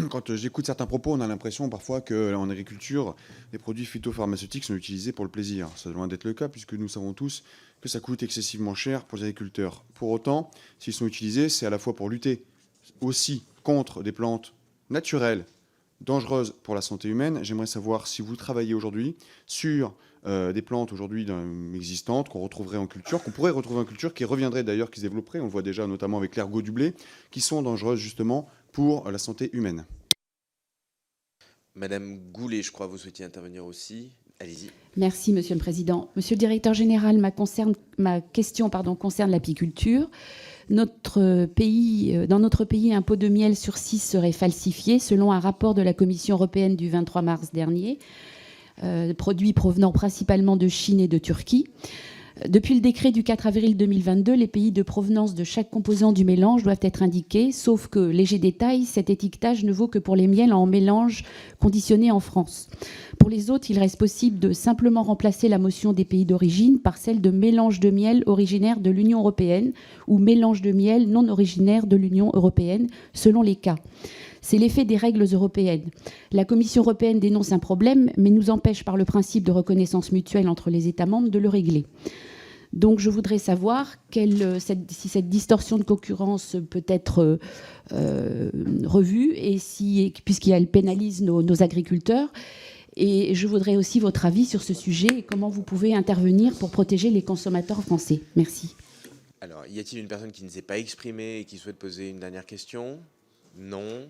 Quand j'écoute certains propos, on a l'impression parfois qu'en agriculture, les produits phytopharmaceutiques sont utilisés pour le plaisir. Ça doit être le cas, puisque nous savons tous que ça coûte excessivement cher pour les agriculteurs. Pour autant, s'ils sont utilisés, c'est à la fois pour lutter aussi contre des plantes naturelles, dangereuses pour la santé humaine. J'aimerais savoir si vous travaillez aujourd'hui sur des plantes aujourd'hui existantes qu'on retrouverait en culture, qu'on pourrait retrouver en culture, qui reviendraient d'ailleurs, qui se développeraient, on le voit déjà notamment avec l'ergot du blé, qui sont dangereuses justement pour la santé humaine. Madame Goulet, je crois, vous souhaitiez intervenir aussi. Allez-y. Merci, Monsieur le Président. Monsieur le Directeur Général, ma question concerne l'apiculture. Dans notre pays, un pot de miel sur 6 serait falsifié, selon un rapport de la Commission européenne du 23 mars dernier, produits provenant principalement de Chine et de Turquie. Depuis le décret du 4 avril 2022, les pays de provenance de chaque composant du mélange doivent être indiqués, sauf que, léger détail, cet étiquetage ne vaut que pour les miels en mélange conditionnés en France. Pour les autres, il reste possible de simplement remplacer la mention des pays d'origine par celle de mélange de miel originaire de l'Union européenne ou mélange de miel non originaire de l'Union européenne, selon les cas. C'est l'effet des règles européennes. La Commission européenne dénonce un problème, mais nous empêche par le principe de reconnaissance mutuelle entre les États membres de le régler. Donc je voudrais savoir si cette distorsion de concurrence peut être revue, et puisqu'elle pénalise nos agriculteurs. Et je voudrais aussi votre avis sur ce sujet et comment vous pouvez intervenir pour protéger les consommateurs français. Merci. Alors, y a-t-il une personne qui ne s'est pas exprimée et qui souhaite poser une dernière question? Non.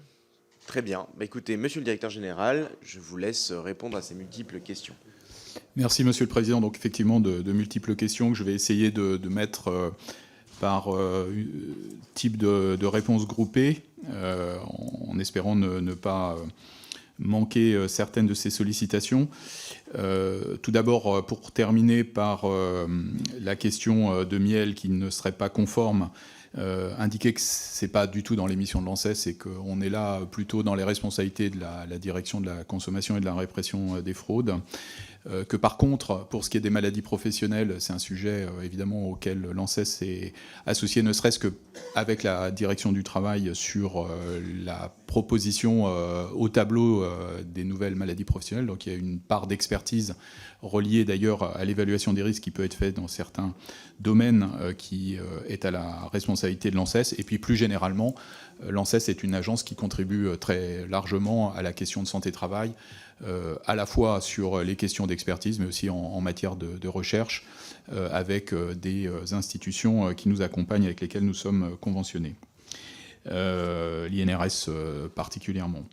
Très bien. Bah, écoutez, Monsieur le Directeur Général, je vous laisse répondre à ces multiples questions. Merci, Monsieur le Président. Donc, effectivement, de multiples questions que je vais essayer de mettre par type de réponse groupée, en espérant ne pas manquer certaines de ces sollicitations. Tout d'abord, pour terminer par la question de miel qui ne serait pas conforme indiquer que ce n'est pas du tout dans les missions de l'ANSES et qu'on est là plutôt dans les responsabilités de la direction de la consommation et de la répression des fraudes. Que par contre, pour ce qui est des maladies professionnelles, c'est un sujet évidemment auquel l'ANSES est associé, ne serait-ce qu'avec la direction du travail sur la proposition au tableau des nouvelles maladies professionnelles. Donc il y a une part d'expertise reliée d'ailleurs à l'évaluation des risques qui peut être faite dans certains domaines qui est à la responsabilité de l'ANSES. Et puis plus généralement, l'ANSES est une agence qui contribue très largement à la question de santé-travail, à la fois sur les questions d'expertise, mais aussi en matière de recherche, avec des institutions qui nous accompagnent, avec lesquelles nous sommes conventionnés. L'INRS particulièrement.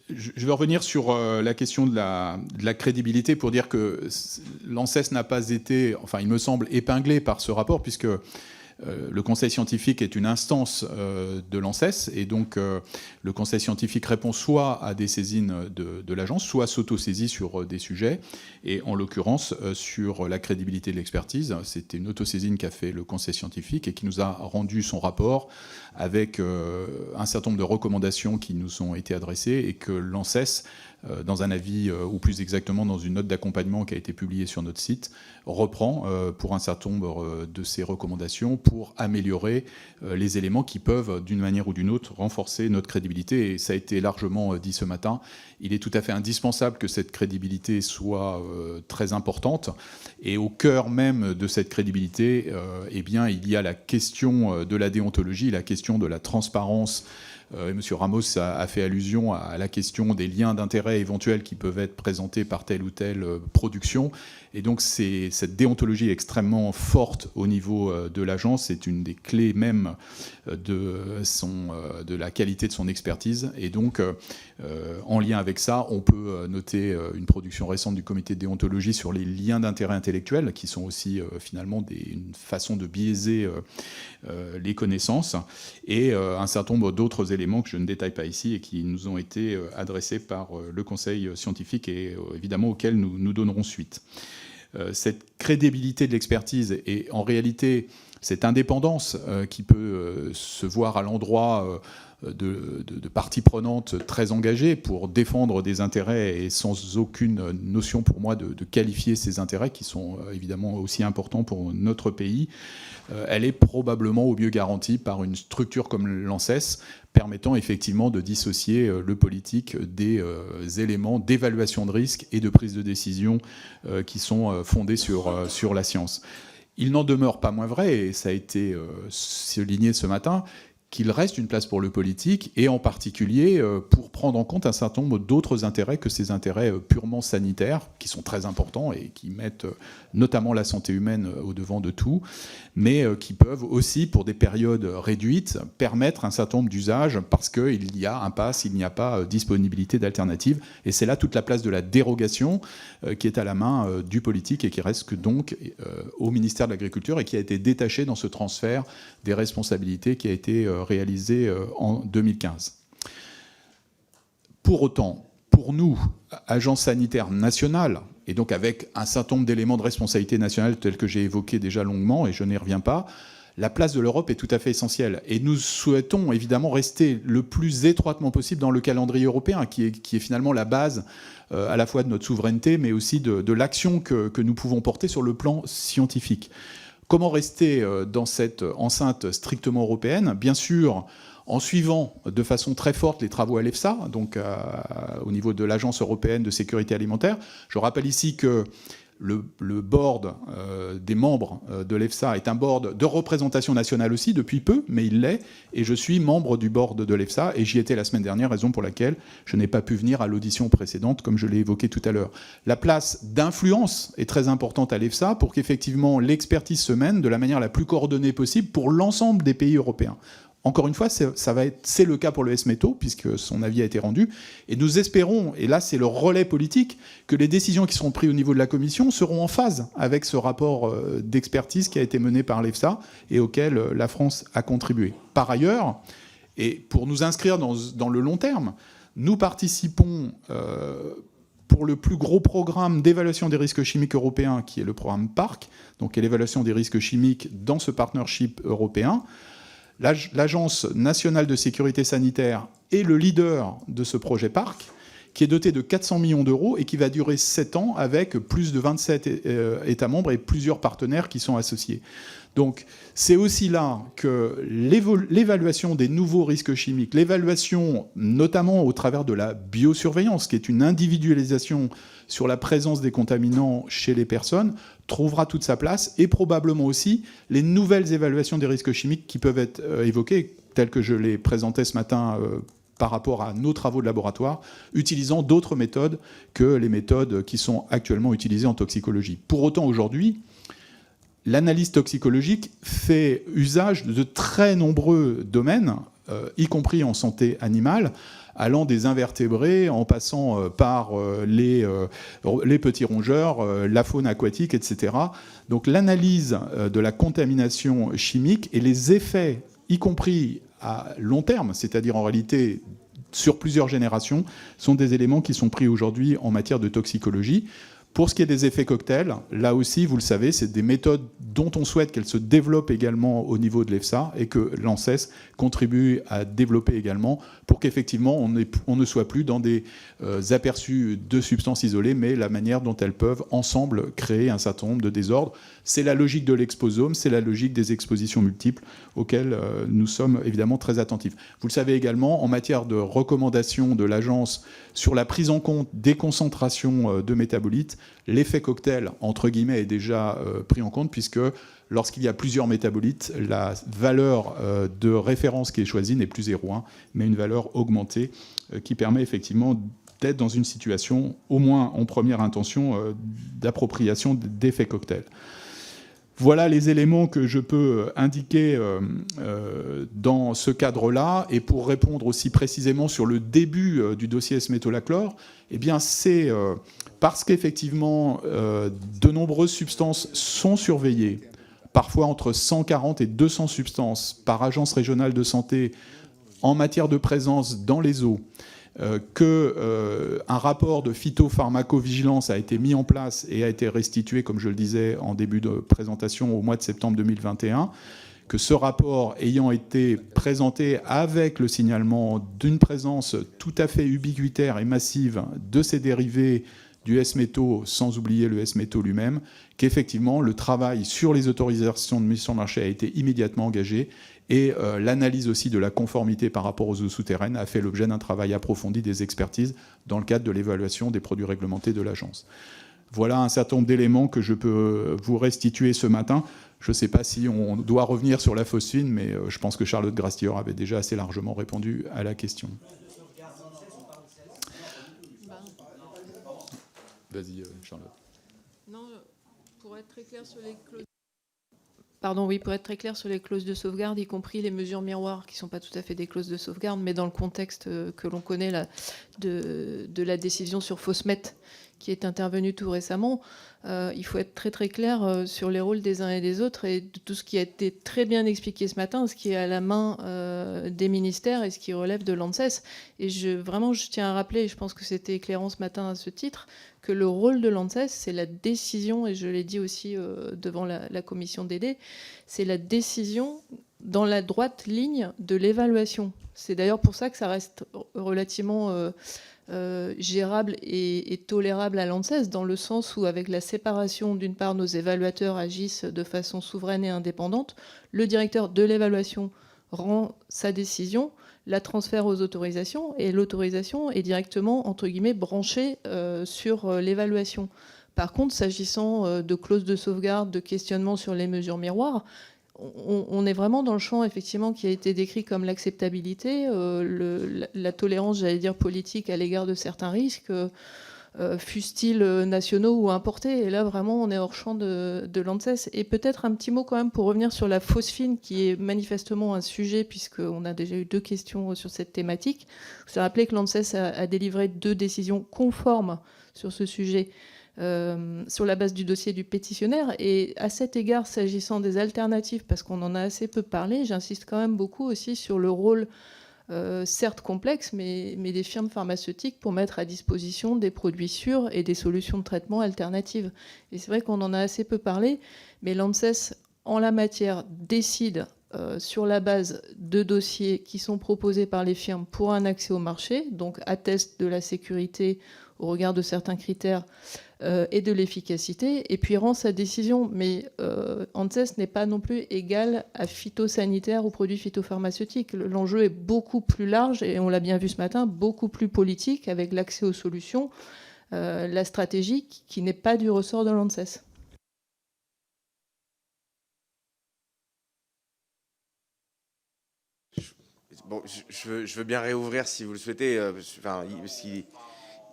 Je vais revenir sur la question de la crédibilité pour dire que l'ANSES n'a pas été, enfin il me semble, épinglé par ce rapport, puisque le conseil scientifique est une instance de l'ANSES, et donc le conseil scientifique répond soit à des saisines de l'agence, soit s'auto-saisit sur des sujets, et en l'occurrence sur la crédibilité de l'expertise. C'était une auto-saisine qu'a fait le conseil scientifique et qui nous a rendu son rapport avec un certain nombre de recommandations qui nous ont été adressées et que l'ANSES, dans un avis, ou plus exactement dans une note d'accompagnement qui a été publiée sur notre site, reprend pour un certain nombre de ces recommandations pour améliorer les éléments qui peuvent, d'une manière ou d'une autre, renforcer notre crédibilité. Et ça a été largement dit ce matin. Il est tout à fait indispensable que cette crédibilité soit très importante. Et au cœur même de cette crédibilité, eh bien, il y a la question de la déontologie, la question de la transparence. M. Ramos a fait allusion à la question des liens d'intérêt éventuels qui peuvent être présentés par telle ou telle production. Et donc cette déontologie est extrêmement forte au niveau de l'agence. C'est une des clés même de la qualité de son expertise. Et donc, en lien avec ça, on peut noter une production récente du comité de déontologie sur les liens d'intérêt intellectuel, qui sont aussi finalement une façon de biaiser les connaissances, et un certain nombre d'autres éléments que je ne détaille pas ici et qui nous ont été adressés par le conseil scientifique et évidemment auxquels nous donnerons suite. Cette crédibilité de l'expertise et en réalité cette indépendance qui peut se voir à l'endroit de parties prenantes très engagées pour défendre des intérêts et sans aucune notion pour moi de qualifier ces intérêts qui sont évidemment aussi importants pour notre pays, elle est probablement au mieux garantie par une structure comme l'ANSES permettant effectivement de dissocier le politique des éléments d'évaluation de risque et de prise de décision qui sont fondés sur la science. Il n'en demeure pas moins vrai, et ça a été souligné ce matin, qu'il reste une place pour le politique, et en particulier pour prendre en compte un certain nombre d'autres intérêts que ces intérêts purement sanitaires, qui sont très importants et qui mettent notamment la santé humaine au devant de tout, mais qui peuvent aussi, pour des périodes réduites, permettre un certain nombre d'usages parce qu'il y a impasse, il n'y a pas disponibilité d'alternatives. Et c'est là toute la place de la dérogation qui est à la main du politique et qui reste donc au ministère de l'Agriculture et qui a été détaché dans ce transfert des responsabilités qui a été réalisé en 2015. Pour autant, pour nous, agence sanitaire nationale, et donc avec un certain nombre d'éléments de responsabilité nationale tels que j'ai évoqué déjà longuement, et je n'y reviens pas, la place de l'Europe est tout à fait essentielle. Et nous souhaitons évidemment rester le plus étroitement possible dans le calendrier européen, qui est finalement la base à la fois de notre souveraineté, mais aussi de l'action que nous pouvons porter sur le plan scientifique. Comment rester dans cette enceinte strictement européenne ? Bien sûr, en suivant de façon très forte les travaux à l'EFSA, donc au niveau de l'Agence européenne de sécurité alimentaire. Je rappelle ici que le board des membres de l'EFSA est un board de représentation nationale aussi, depuis peu, mais il l'est, et je suis membre du board de l'EFSA, et j'y étais la semaine dernière, raison pour laquelle je n'ai pas pu venir à l'audition précédente, comme je l'ai évoqué tout à l'heure. La place d'influence est très importante à l'EFSA pour qu'effectivement l'expertise se mène de la manière la plus coordonnée possible pour l'ensemble des pays européens. Encore une fois, c'est le cas pour le SMETO, puisque son avis a été rendu. Et nous espérons, et là c'est le relais politique, que les décisions qui seront prises au niveau de la Commission seront en phase avec ce rapport d'expertise qui a été mené par l'EFSA et auquel la France a contribué. Par ailleurs, et pour nous inscrire dans le long terme, nous participons pour le plus gros programme d'évaluation des risques chimiques européens, qui est le programme PARC, donc l'évaluation des risques chimiques dans ce partnership européen. L'Agence nationale de sécurité sanitaire est le leader de ce projet PARC, qui est doté de 400 millions d'euros et qui va durer 7 ans avec plus de 27 États membres et plusieurs partenaires qui sont associés. Donc c'est aussi là que l'évaluation des nouveaux risques chimiques, l'évaluation notamment au travers de la biosurveillance, qui est une individualisation sur la présence des contaminants chez les personnes, trouvera toute sa place, et probablement aussi les nouvelles évaluations des risques chimiques qui peuvent être évoquées, telles que je les présentais ce matin par rapport à nos travaux de laboratoire, utilisant d'autres méthodes que les méthodes qui sont actuellement utilisées en toxicologie. Pour autant, aujourd'hui, l'analyse toxicologique fait usage de très nombreux domaines, y compris en santé animale, allant des invertébrés en passant par les petits rongeurs, la faune aquatique, etc. Donc l'analyse de la contamination chimique et les effets, y compris à long terme, c'est-à-dire en réalité sur plusieurs générations, sont des éléments qui sont pris aujourd'hui en matière de toxicologie. Pour ce qui est des effets cocktails, là aussi, vous le savez, c'est des méthodes dont on souhaite qu'elles se développent également au niveau de l'EFSA et que l'ANSES contribue à développer également pour qu'effectivement on ne soit plus dans des aperçus de substances isolées, mais la manière dont elles peuvent ensemble créer un certain nombre de désordres. C'est la logique de l'exposome, c'est la logique des expositions multiples auxquelles nous sommes évidemment très attentifs. Vous le savez également, en matière de recommandations de l'agence sur la prise en compte des concentrations de métabolites, l'effet cocktail, entre guillemets, est déjà pris en compte, puisque lorsqu'il y a plusieurs métabolites, la valeur de référence qui est choisie n'est plus 0,1, mais une valeur augmentée qui permet effectivement d'être dans une situation, au moins en première intention, d'appropriation d'effets cocktail. Voilà les éléments que je peux indiquer dans ce cadre-là. Et pour répondre aussi précisément sur le début du dossier S-métolachlore, eh bien c'est parce qu'effectivement de nombreuses substances sont surveillées, parfois entre 140 et 200 substances par agence régionale de santé en matière de présence dans les eaux, qu'un rapport de phytopharmacovigilance a été mis en place et a été restitué, comme je le disais en début de présentation, au mois de septembre 2021, que ce rapport ayant été présenté avec le signalement d'une présence tout à fait ubiquitaire et massive de ces dérivés du S-métaux, sans oublier le S-métaux lui-même, qu'effectivement le travail sur les autorisations de mise sur le marché a été immédiatement engagé. Et l'analyse aussi de la conformité par rapport aux eaux souterraines a fait l'objet d'un travail approfondi des expertises dans le cadre de l'évaluation des produits réglementés de l'agence. Voilà un certain nombre d'éléments que je peux vous restituer ce matin. Je ne sais pas si on doit revenir sur la phosphine, mais je pense que Charlotte Grassieur avait déjà assez largement répondu à la question. Vas-y, Charlotte. Non, pour être très clair sur les clauses... Pardon, oui, pour être très clair sur les clauses de sauvegarde, y compris les mesures miroirs, qui ne sont pas tout à fait des clauses de sauvegarde, mais dans le contexte que l'on connaît là, de la décision sur Fosmet, qui est intervenue tout récemment, il faut être très très clair sur les rôles des uns et des autres et de tout ce qui a été très bien expliqué ce matin, ce qui est à la main des ministères et ce qui relève de l'ANSES. Et vraiment, je tiens à rappeler, et je pense que c'était éclairant ce matin à ce titre, que le rôle de l'ANSES, c'est la décision, et je l'ai dit aussi devant la commission DD, c'est la décision dans la droite ligne de l'évaluation. C'est d'ailleurs pour ça que ça reste relativement gérable et tolérable à l'ANSES, dans le sens où, avec la séparation, d'une part, nos évaluateurs agissent de façon souveraine et indépendante, le directeur de l'évaluation rend sa décision, la transfère aux autorisations, et l'autorisation est directement, entre guillemets, branchée sur l'évaluation. Par contre, s'agissant de clauses de sauvegarde, de questionnement sur les mesures miroirs, on est vraiment dans le champ, effectivement, qui a été décrit comme l'acceptabilité, la tolérance, j'allais dire, politique à l'égard de certains risques, fussent-ils nationaux ou importés. Et là, vraiment, on est hors champ de l'ANSES. Et peut-être un petit mot quand même pour revenir sur la phosphine, qui est manifestement un sujet, puisqu'on a déjà eu 2 questions sur cette thématique. Vous avez rappelé que l'ANSES a délivré 2 décisions conformes sur ce sujet, sur la base du dossier du pétitionnaire. Et à cet égard, s'agissant des alternatives, parce qu'on en a assez peu parlé, j'insiste quand même beaucoup aussi sur le rôle certes complexes, mais des firmes pharmaceutiques pour mettre à disposition des produits sûrs et des solutions de traitement alternatives. Et c'est vrai qu'on en a assez peu parlé, mais l'ANSES, en la matière, décide sur la base de dossiers qui sont proposés par les firmes pour un accès au marché, donc atteste de la sécurité au regard de certains critères et de l'efficacité, et puis rend sa décision. Mais ANSES n'est pas non plus égal à phytosanitaire ou produits phytopharmaceutiques. L'enjeu est beaucoup plus large, et on l'a bien vu ce matin, beaucoup plus politique, avec l'accès aux solutions, la stratégie qui n'est pas du ressort de l'ANSES. Bon, je veux bien réouvrir si vous le souhaitez. Enfin,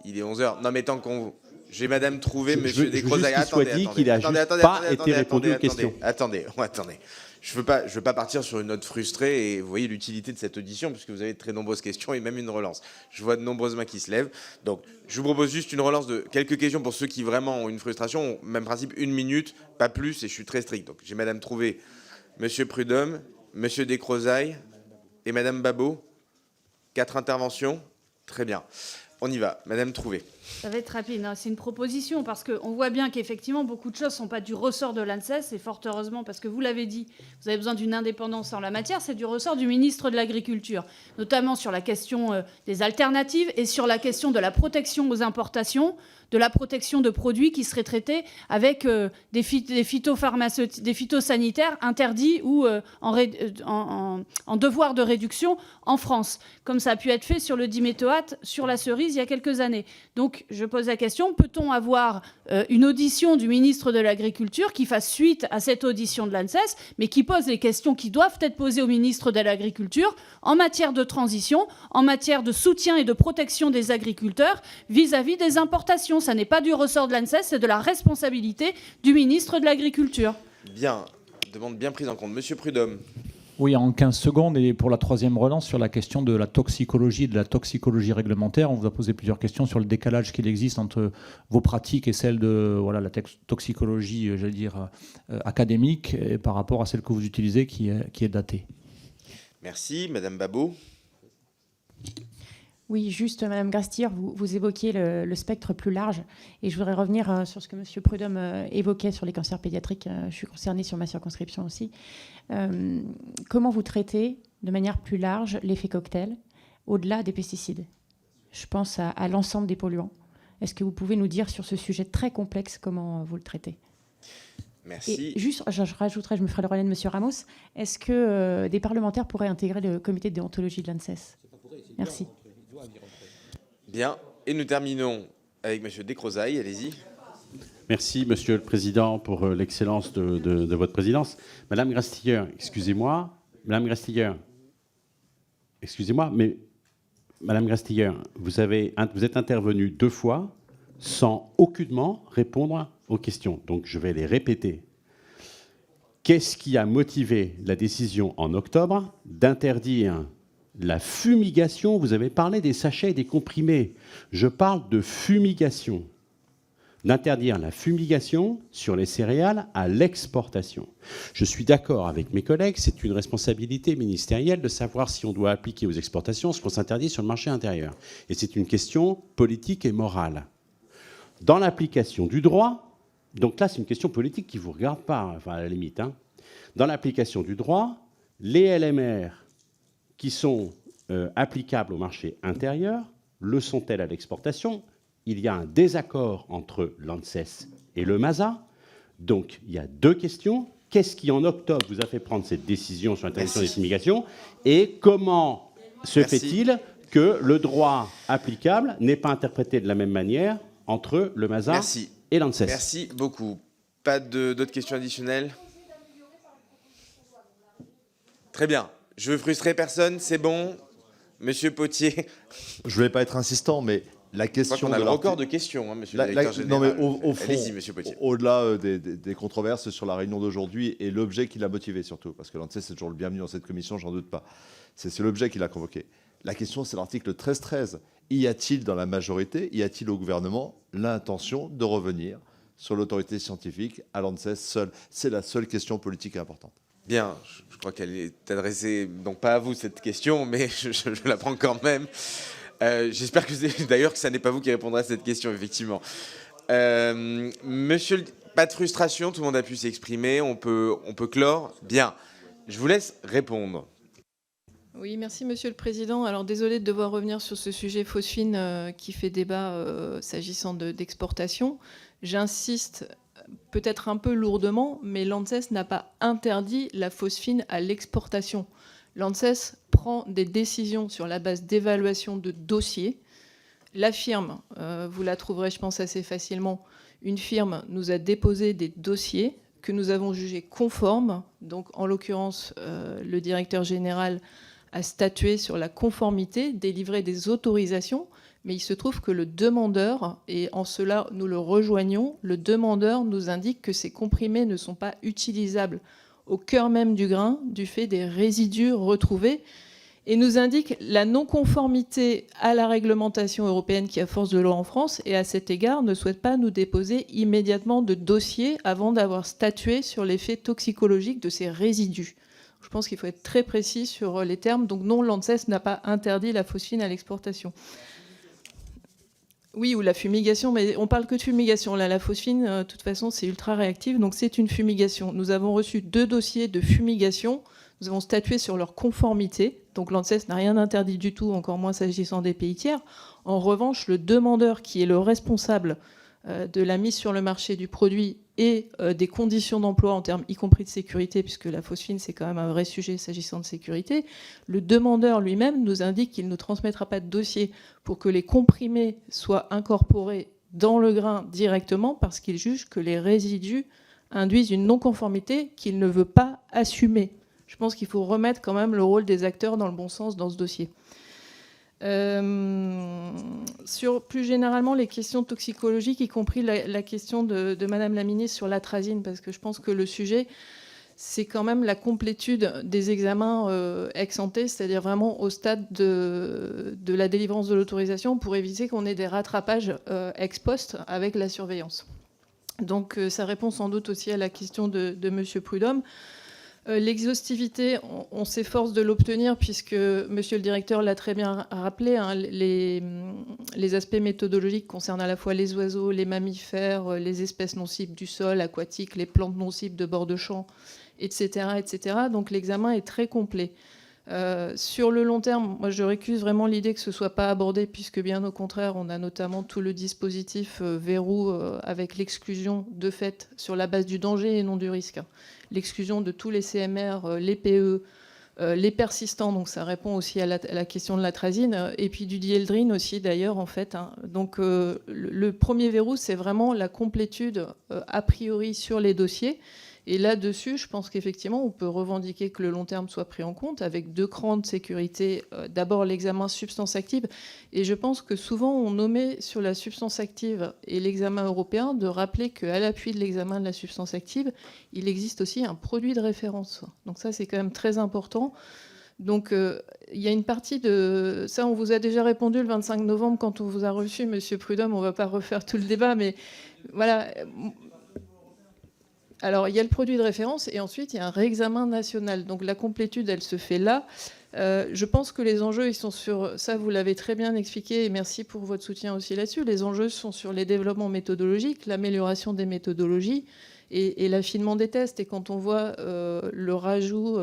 il est 11h. Non, mais tant qu'on... J'ai Madame Trouvé, Monsieur Descrozaille. Attendez. Qu'il n'a pas été répondu aux questions. Attendez. Je veux pas partir sur une note frustrée, et vous voyez l'utilité de cette audition, puisque vous avez de très nombreuses questions et même une relance. Je vois de nombreuses mains qui se lèvent. Donc, je vous propose juste une relance de quelques questions pour ceux qui vraiment ont une frustration. Même principe, 1 minute, pas plus, et je suis très strict. Donc, j'ai Madame Trouvé, Monsieur Prudhomme, Monsieur Descrozaille et Madame Babot. 4 interventions. Très bien. On y va. Madame Trouvé. Ça va être rapide, hein. C'est une proposition parce qu'on voit bien qu'effectivement beaucoup de choses ne sont pas du ressort de l'ANSES, et fort heureusement, parce que vous l'avez dit, vous avez besoin d'une indépendance en la matière, c'est du ressort du ministre de l'Agriculture, notamment sur la question des alternatives et sur la question de la protection aux importations, de la protection de produits qui seraient traités avec des phytosanitaires interdits ou en devoir de réduction en France, comme ça a pu être fait sur le diméthoate, sur la cerise il y a quelques années. Donc je pose la question, peut-on avoir une audition du ministre de l'Agriculture qui fasse suite à cette audition de l'ANSES, mais qui pose les questions qui doivent être posées au ministre de l'Agriculture en matière de transition, en matière de soutien et de protection des agriculteurs vis-à-vis des importations. Ça n'est pas du ressort de l'ANSES, c'est de la responsabilité du ministre de l'Agriculture. Bien, demande bien prise en compte. Monsieur Prudhomme. Oui, en 15 secondes, et pour la troisième relance sur la question de la toxicologie et de la toxicologie réglementaire, on vous a posé plusieurs questions sur le décalage qu'il existe entre vos pratiques et celles de la toxicologie, j'allais dire, académique, et par rapport à celle que vous utilisez qui est datée. Merci. Madame Babot. Oui, juste, Madame Grastiller, vous évoquiez le spectre plus large, et je voudrais revenir sur ce que Monsieur Prudhomme évoquait sur les cancers pédiatriques. Je suis concernée sur ma circonscription aussi. Comment vous traitez de manière plus large l'effet cocktail au-delà des pesticides? Je pense à l'ensemble des polluants. Est-ce que vous pouvez nous dire sur ce sujet très complexe comment vous le traitez? Merci. Et juste, je rajouterais, je me ferai le relais de Monsieur Ramos, est-ce que des parlementaires pourraient intégrer le comité de déontologie de l'ANSES? Merci. Bien, et nous terminons avec Monsieur Descrozaille, allez-y. Merci, Monsieur le Président, pour l'excellence de votre présidence. Madame Grastiller, excusez-moi. Madame Grastiller, excusez-moi, mais Madame Grastiller, vous êtes intervenue 2 fois sans aucunement répondre aux questions. Donc, je vais les répéter. Qu'est-ce qui a motivé la décision en octobre d'interdire la fumigation? Vous avez parlé des sachets et des comprimés. Je parle de fumigation. D'interdire la fumigation sur les céréales à l'exportation. Je suis d'accord avec mes collègues, c'est une responsabilité ministérielle de savoir si on doit appliquer aux exportations ce qu'on s'interdit sur le marché intérieur. Et c'est une question politique et morale. Dans l'application du droit, donc là c'est une question politique qui ne vous regarde pas, enfin à la limite, hein. Dans l'application du droit, les LMR qui sont applicables au marché intérieur, le sont-elles à l'exportation? Il y a un désaccord entre l'ANSES et le MASA. Donc, il y a 2 questions. Qu'est-ce qui, en octobre, vous a fait prendre cette décision sur l'interdiction des fumigations? Et comment se fait-il que le droit applicable n'est pas interprété de la même manière entre le MASA et l'ANSES? Merci beaucoup. Pas d'autres questions additionnelles? Très bien. Je veux frustrer personne, c'est bon. Monsieur Potier. Je ne vais pas être insistant, mais la question... Je crois qu'on a le record de questions, hein, monsieur le directeur général. Non, mais au fond, allez-y, monsieur Potier. Au-delà des controverses sur la réunion d'aujourd'hui et l'objet qui l'a motivé surtout, parce que l'ANSES c'est toujours le bienvenu dans cette commission, j'en doute pas. C'est l'objet qui l'a convoqué. La question, c'est l'article 13.13. Y a-t-il dans la majorité, y a-t-il au gouvernement l'intention de revenir sur l'autorité scientifique à l'ANSES seule? C'est la seule question politique importante. Bien, je crois qu'elle est adressée, donc pas à vous cette question, mais je la prends quand même. J'espère que d'ailleurs que ça n'est pas vous qui répondrez à cette question, effectivement. Monsieur, pas de frustration, tout le monde a pu s'exprimer, on peut clore. Bien, je vous laisse répondre. Oui, merci Monsieur le Président. Alors désolé de devoir revenir sur ce sujet phosphine qui fait débat s'agissant d'exportation. J'insiste peut-être un peu lourdement, mais l'ANSES n'a pas interdit la phosphine à l'exportation. L'ANSES prend des décisions sur la base d'évaluation de dossiers. La firme, vous la trouverez je pense assez facilement, une firme nous a déposé des dossiers que nous avons jugés conformes. Donc en l'occurrence, le directeur général a statué sur la conformité, délivré des autorisations, mais il se trouve que le demandeur, et en cela nous le rejoignons, le demandeur nous indique que ces comprimés ne sont pas utilisables au cœur même du grain du fait des résidus retrouvés et nous indique la non-conformité à la réglementation européenne qui a force de loi en France et à cet égard ne souhaite pas nous déposer immédiatement de dossier avant d'avoir statué sur l'effet toxicologique de ces résidus. Je pense qu'il faut être très précis sur les termes. Donc non, l'ANSES n'a pas interdit la phosphine à l'exportation. Oui, ou la fumigation, mais on parle que de fumigation. Là, la phosphine, de toute façon, c'est ultra réactif, donc c'est une fumigation. Nous avons reçu 2 dossiers de fumigation. Nous avons statué sur leur conformité. Donc l'ANSES n'a rien interdit du tout, encore moins s'agissant des pays tiers. En revanche, le demandeur, qui est le responsable de la mise sur le marché du produit et des conditions d'emploi en termes y compris de sécurité, puisque la phosphine, c'est quand même un vrai sujet s'agissant de sécurité, le demandeur lui-même nous indique qu'il ne transmettra pas de dossier pour que les comprimés soient incorporés dans le grain directement parce qu'il juge que les résidus induisent une non-conformité qu'il ne veut pas assumer. Je pense qu'il faut remettre quand même le rôle des acteurs dans le bon sens dans ce dossier. Sur plus généralement les questions toxicologiques, y compris la question de Madame la ministre sur l'atrazine, parce que je pense que le sujet, c'est quand même la complétude des examens ex-ante, c'est-à-dire vraiment au stade de la délivrance de l'autorisation pour éviter qu'on ait des rattrapages ex-post avec la surveillance. Donc ça répond sans doute aussi à la question de Monsieur Prudhomme. L'exhaustivité, on s'efforce de l'obtenir puisque Monsieur le directeur l'a très bien rappelé, hein, les aspects méthodologiques concernent à la fois les oiseaux, les mammifères, les espèces non cibles du sol, aquatiques, les plantes non cibles de bord de champ, etc. etc. Donc l'examen est très complet. Sur le long terme, moi je récuse vraiment l'idée que ce ne soit pas abordé puisque bien au contraire, on a notamment tout le dispositif verrou avec l'exclusion de fait sur la base du danger et non du risque. L'exclusion de tous les CMR, les PE, les persistants, donc ça répond aussi à la question de l'atrazine, et puis du dieldrine aussi d'ailleurs en fait. Hein. Donc le premier verrou, c'est vraiment la complétude a priori sur les dossiers. Et là-dessus, je pense qu'effectivement, on peut revendiquer que le long terme soit pris en compte avec 2 crans de sécurité. D'abord, l'examen substance active. Et je pense que souvent, on omet sur la substance active et l'examen européen de rappeler qu'à l'appui de l'examen de la substance active, il existe aussi un produit de référence. Donc ça, c'est quand même très important. Donc il y a une partie de... Ça, on vous a déjà répondu le 25 novembre quand on vous a reçu, Monsieur Prudhomme. On ne va pas refaire tout le débat, mais voilà... Alors, il y a le produit de référence et ensuite, il y a un réexamen national. Donc, la complétude, elle se fait là. Je pense que les enjeux, ils sont sur... Ça, vous l'avez très bien expliqué et merci pour votre soutien aussi là-dessus. Les enjeux sont sur les développements méthodologiques, l'amélioration des méthodologies et l'affinement des tests. Et quand on voit le rajout,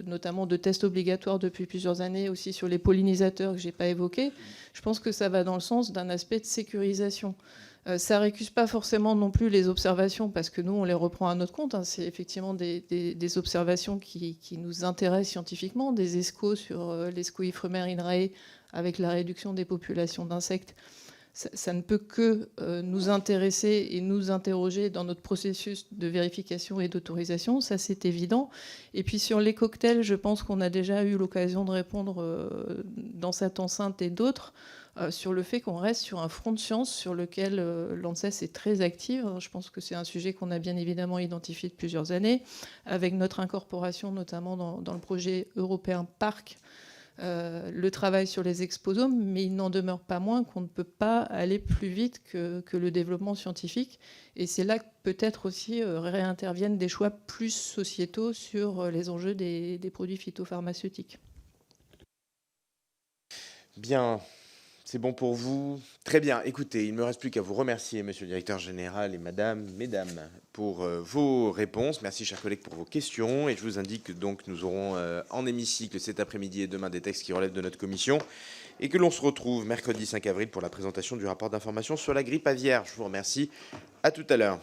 notamment de tests obligatoires depuis plusieurs années, aussi sur les pollinisateurs que je n'ai pas évoqués, je pense que ça va dans le sens d'un aspect de sécurisation. Ça récuse pas forcément non plus les observations parce que nous, on les reprend à notre compte. Hein. C'est effectivement des observations qui nous intéressent scientifiquement, des ESCO sur les Scoifremer inrae avec la réduction des populations d'insectes. Ça ne peut que nous intéresser et nous interroger dans notre processus de vérification et d'autorisation, ça c'est évident. Et puis sur les cocktails, je pense qu'on a déjà eu l'occasion de répondre dans cette enceinte et d'autres, sur le fait qu'on reste sur un front de science sur lequel l'ANSES est très active. Je pense que c'est un sujet qu'on a bien évidemment identifié depuis plusieurs années, avec notre incorporation notamment dans le projet européen PARC, le travail sur les exposomes, mais il n'en demeure pas moins qu'on ne peut pas aller plus vite que le développement scientifique. Et c'est là que peut-être aussi réinterviennent des choix plus sociétaux sur les enjeux des produits phytopharmaceutiques. Bien, c'est bon pour vous? Très bien. Écoutez, il ne me reste plus qu'à vous remercier, monsieur le directeur général et mesdames, pour vos réponses. Merci, chers collègues, pour vos questions. Et je vous indique que donc nous aurons en hémicycle cet après-midi et demain des textes qui relèvent de notre commission et que l'on se retrouve mercredi 5 avril pour la présentation du rapport d'information sur la grippe aviaire. Je vous remercie. À tout à l'heure.